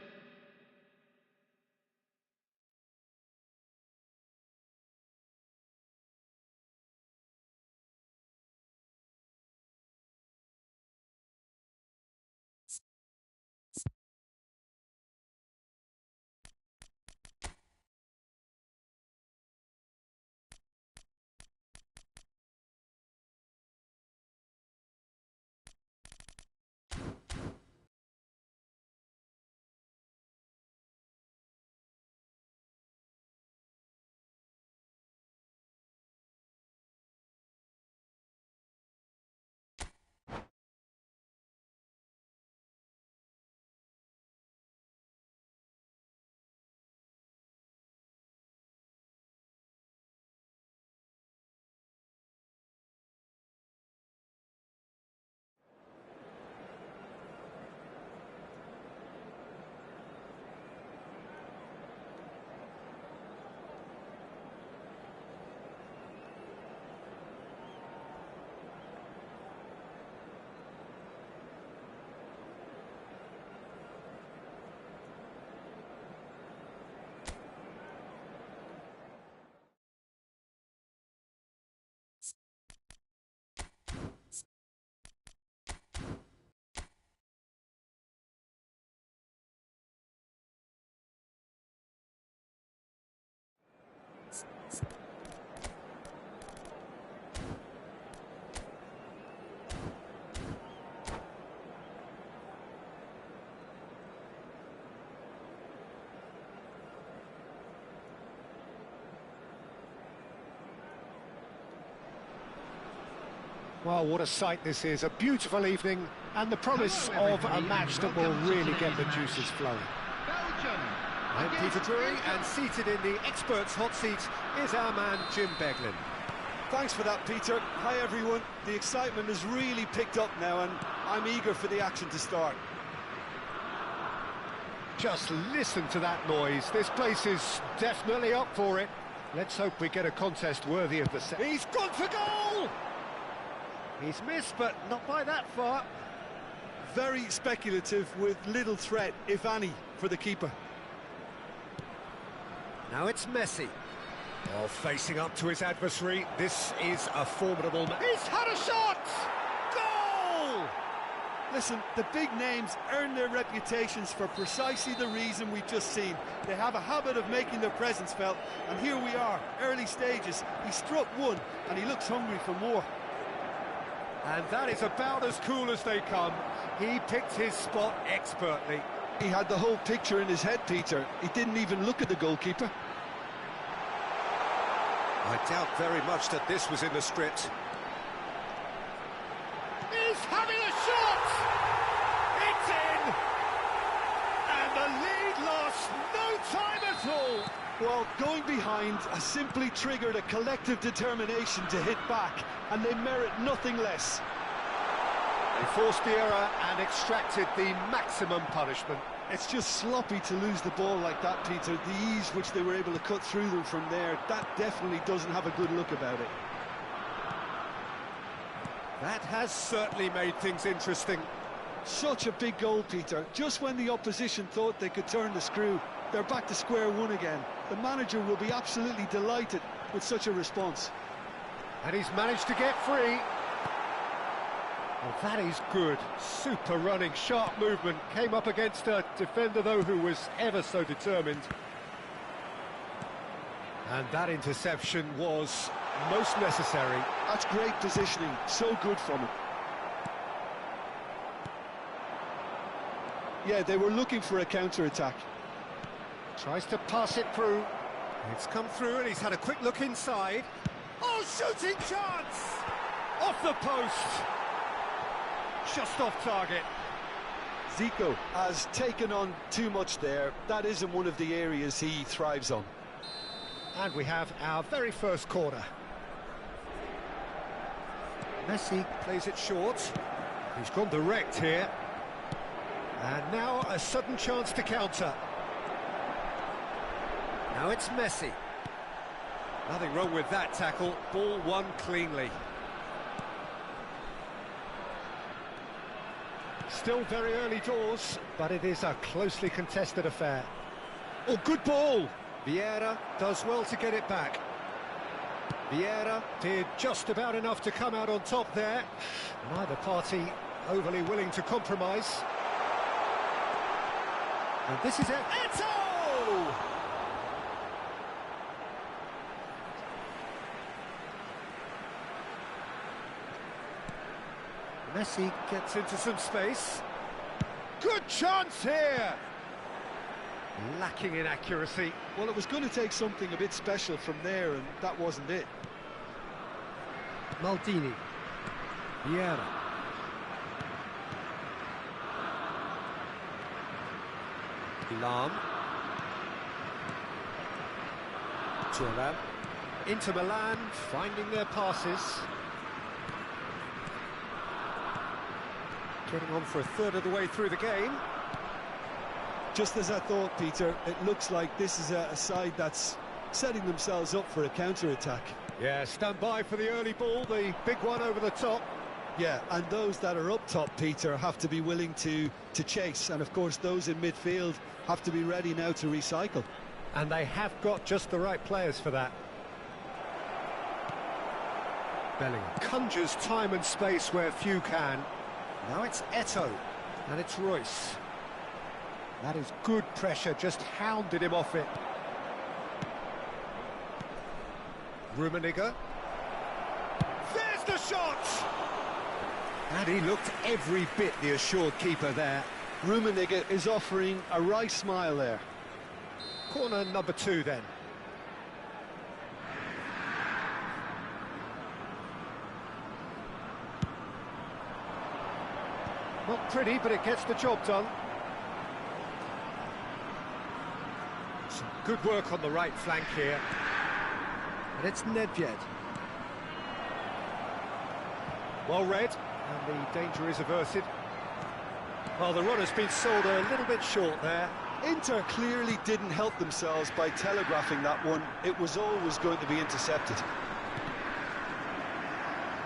Well, what a sight this is. A beautiful evening and the promise of a match that will really get the juices flowing.
Belgium.
I'm Peter Drury, and seated in the experts' hot seat is our man Jim Beglin.
Thanks for that, Peter. Hi, everyone. The excitement has really picked up now, and I'm eager for the action to start.
Just listen to that noise. This place is definitely up for it. Let's hope we get a contest worthy of the set. He's gone for goal! He's missed, but not by that far.
Very speculative with little threat, if any, for the keeper.
Now it's Messi. Oh, facing up to his adversary. This is a formidable man. He's had a shot! Goal!
Listen, the big names earn their reputations for precisely the reason we've just seen. They have a habit of making their presence felt, and here we are, early stages. He struck one, and he looks hungry for more.
And that is about as cool as they come. He picked his spot expertly.
He had the whole picture in his head, Peter. He didn't even look at the goalkeeper.
I doubt very much that this was in the script. He's having a shot! It's in! And the lead lost no time at all!
Well, going behind has simply triggered a collective determination to hit back, and they merit nothing less.
They forced the error and extracted the maximum punishment.
It's just sloppy to lose the ball like that, Peter. The ease which they were able to cut through them from there, that definitely doesn't have a good look about it.
That has certainly made things interesting.
Such a big goal, Peter. Just when the opposition thought they could turn the screw, they're back to square one again. The manager will be absolutely delighted with such a response.
And he's managed to get free. Oh, that is good. Super running, sharp movement. Came up against a defender, though, who was ever so determined. And that interception was most necessary.
That's great positioning. So good from him. Yeah, they were looking for a counter-attack.
Tries to pass it through. It's come through and he's had a quick look inside. Oh, shooting chance! Off the post! Just off target.
Zico has taken on too much there. That isn't one of the areas he thrives on.
And we have our very first corner. Messi plays it short. He's gone direct here. And now a sudden chance to counter. Now it's Messi. Nothing wrong with that tackle. Ball won cleanly. Still very early doors, but it is a closely contested affair. Oh, good ball! Vieira does well to get it back. Vieira did just about enough to come out on top there. Neither party overly willing to compromise. And this is it. Eto'o! Messi gets into some space. Good chance here! Lacking in accuracy.
Well, it was going to take something a bit special from there, and that wasn't it.
Maldini. Vieira. Lam. Thuram. Inter Milan finding their passes. Getting on for a third of the way through the game.
Just as I thought, Peter, it looks like this is a side that's setting themselves up for a counter-attack.
Yeah, stand by for the early ball, the big one over the top.
Yeah, and those that are up top, Peter, have to be willing to chase. And, of course, those in midfield have to be ready now to recycle.
And they have got just the right players for that. Bellingham conjures time and space where few can. Now it's Eto'o, and it's Royce. That is good pressure, just hounded him off it. Rummenigge. There's the shot! And he looked every bit the assured keeper there.
Rummenigge is offering a wry smile there.
Corner number 2 then. Not pretty, but it gets the job done. Some good work on the right flank here. And it's Nedved. Well read, and the danger is averted. Well, the run has been sold a little bit short there.
Inter clearly didn't help themselves by telegraphing that one. It was always going to be intercepted.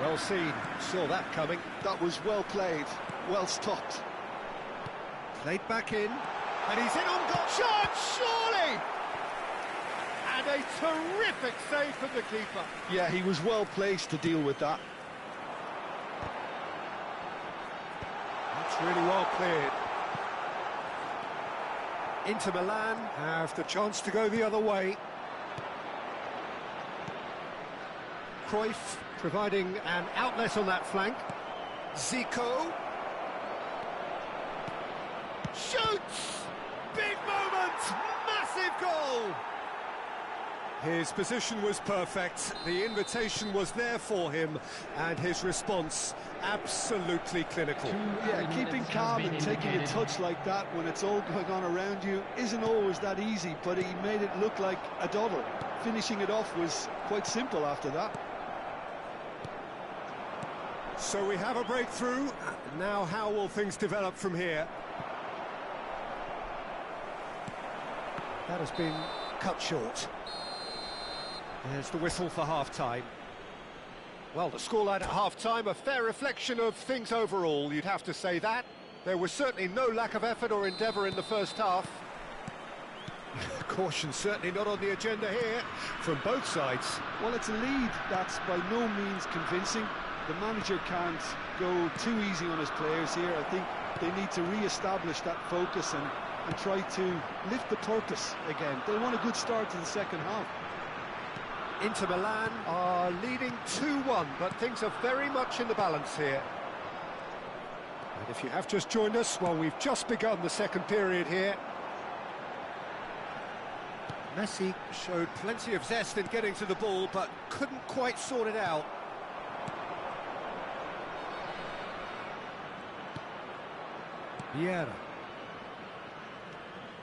Well seen, saw that coming.
That was well played, well stopped.
Played back in, and he's in on goal. Shot, surely! And a terrific save from the keeper.
Yeah, he was well placed to deal with that.
That's really well cleared. Inter Milan have the chance to go the other way. Cruyff providing an outlet on that flank. Zico. Shoots! Big moment! Massive goal! His position was perfect, the invitation was there for him, and his response absolutely clinical.
Yeah, keeping calm and taking a touch like that when it's all going on around you isn't always that easy, but he made it look like a doddle. Finishing it off was quite simple after that.
So we have a breakthrough. Now how will things develop from here? That has been cut short. There's the whistle for half-time. Well, the scoreline at half-time, a fair reflection of things overall, you'd have to say that. There was certainly no lack of effort or endeavour in the first half. Caution certainly not on the agenda here, from both sides.
Well, it's a lead that's by no means convincing. The manager can't go too easy on his players here. I think they need to re-establish that focus and try to lift the purpose again. They want a good start to the second half.
Inter Milan are leading 2-1, but things are very much in the balance here. And if you have just joined us, well, we've just begun the second period here. Messi showed plenty of zest in getting to the ball, but couldn't quite sort it out. Vieira.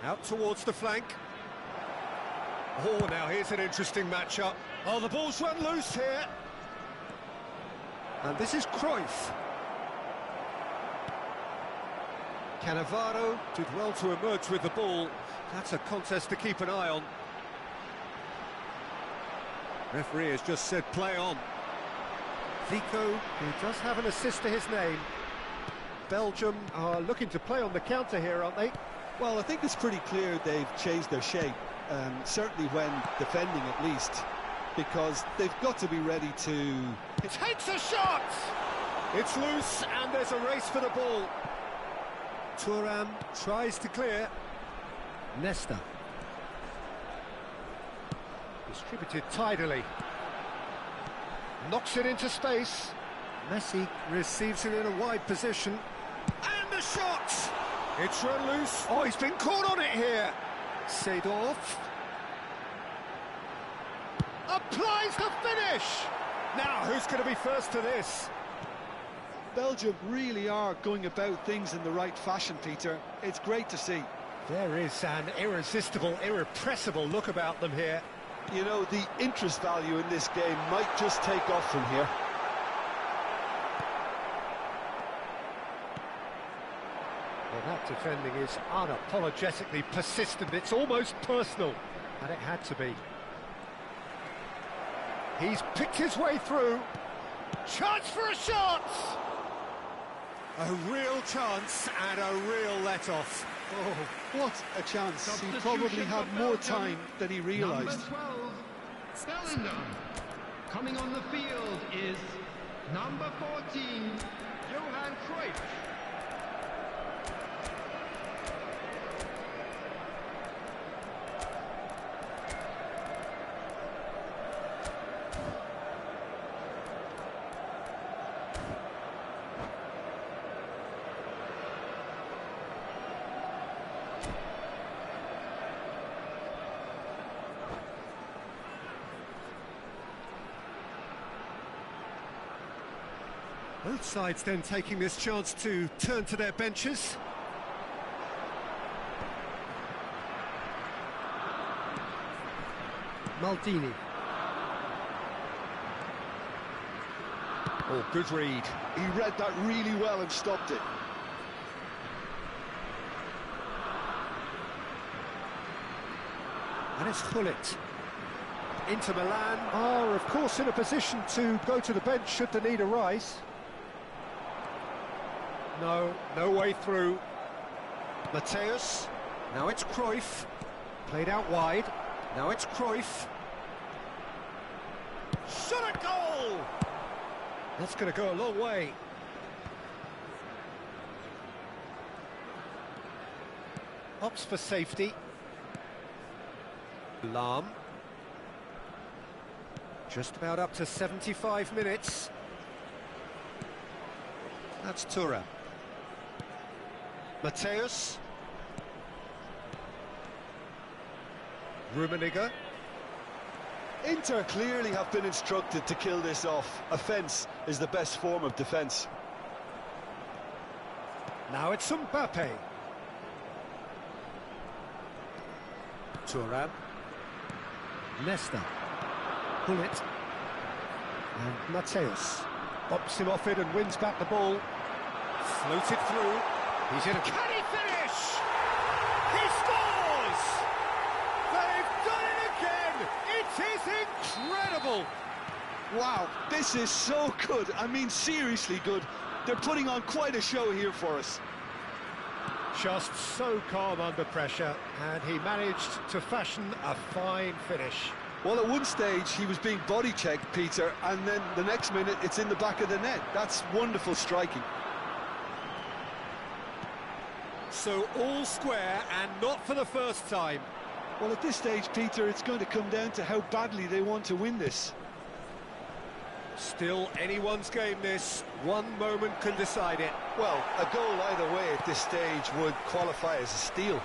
Out towards the flank. Oh, now here's an interesting matchup. Oh, the ball's run loose here. And this is Cruyff. Cannavaro did well to emerge with the ball. That's a contest to keep an eye on. Referee has just said play on. Zico, who does have an assist to his name. Belgium are looking to play on the counter here, aren't they?
Well, I think it's pretty clear they've changed their shape. Certainly when defending at least, because they've got to be ready to...
It takes a shot! It's loose and there's a race for the ball. Thuram tries to clear. Nesta. Distributed tidily. Knocks it into space. Messi receives it in a wide position. And the shot! It's run loose. Oh, he's been caught on it here. Seedorf applies the finish. Now, who's going to be first to this?
Belgium really are going about things in the right fashion, Peter. It's great to see.
There is an irresistible, irrepressible look about them here.
You know, the interest value in this game might just take off from here.
Well, that defending is unapologetically persistent. It's almost personal, and it had to be. He's picked his way through. Chance for a shot! A real chance and a real let-off.
Oh, what a chance. He probably had more time than he realised.
Number 12, Bellingham. Coming on the field is number 14, Johan Cruyff.
Both sides then taking this chance to turn to their benches. Maldini. Oh, good read.
He read that really well and stopped it.
And it's Gullit. Inter Milan are, of course, in a position to go to the bench should the need arise. No way through. Mateus. Now it's Cruyff. Played out wide. Now it's Cruyff. Shot at goal! That's going to go a long way. Opts for safety. Lahm. Just about up to 75 minutes. That's Thuram. Mateus. Rummenigge.
Inter clearly have been instructed to kill this off. Offence is the best form of defence.
Now it's Mbappe. Thuram. Nesta. Gullit. And Mateus. Bops him off it and wins back the ball. Floated through. He's in a... Can he finish? He scores! They've done it again! It is incredible!
Wow, this is so good. I mean, seriously good. They're putting on quite a show here for us.
Just so calm under pressure, and he managed to fashion a fine finish.
Well, at one stage he was being body checked, Peter, and then the next minute it's in the back of the net. That's wonderful striking.
So all square, and not for the first time.
Well, at this stage, Peter, it's going to come down to how badly they want to win this.
Still anyone's game this. One moment can decide it.
Well, a goal either way at this stage would qualify as a steal.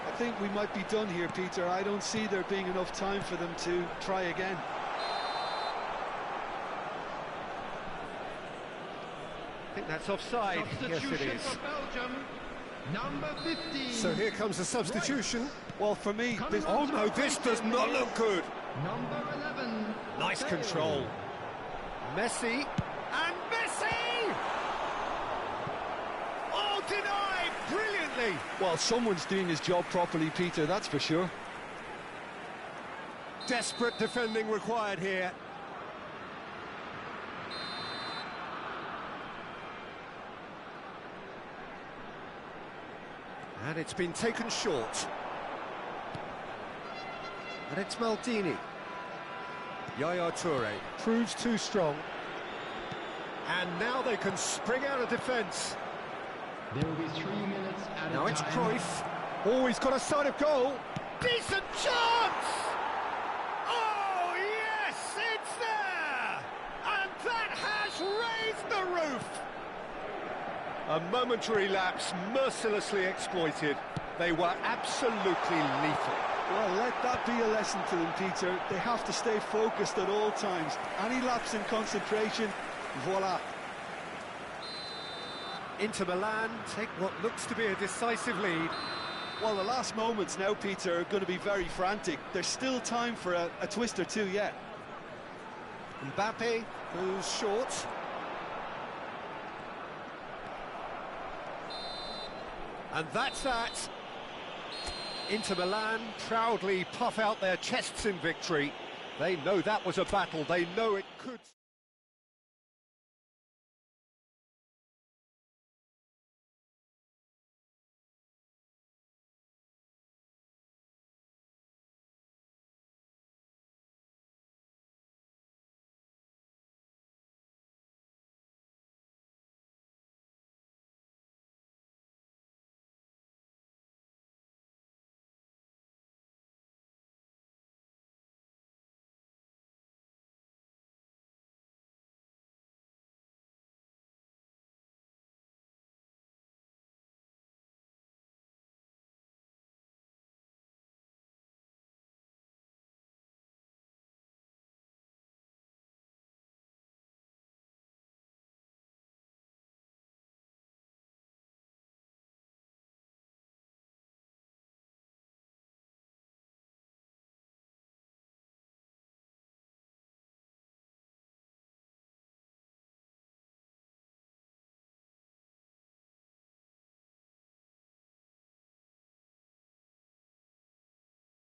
I think we might be done here, Peter. I don't see there being enough time for them to try again.
I think that's offside. Yes, it is.
For Belgium, number 15.
So here comes a substitution.
Well, for me...
Oh no, this does not look good.
Number 11.
Nice
Bale.
control. Messi. And Messi! Oh, denied brilliantly.
Well, someone's doing his job properly, Peter, that's for sure.
Desperate defending required here. And it's been taken short. And it's Maldini. Yaya Toure proves too strong. And now they can spring out of defence.
There will be 3 minutes at
Now
a
it's
time.
Cruyff. Oh, he's got a sight of goal. Decent chance! Oh, yes, it's there! And that has raised the roof! A momentary lapse mercilessly exploited. They were absolutely lethal.
Well, let that be a lesson to them, Peter. They have to stay focused at all times. Any lapse in concentration, voila.
Inter Milan take what looks to be a decisive lead.
Well, the last moments now, Peter, are going to be very frantic. There's still time for a twist or two yet.
Mbappe, who's short. And that's that. Inter Milan proudly puff out their chests in victory. They know that was a battle. They know it could...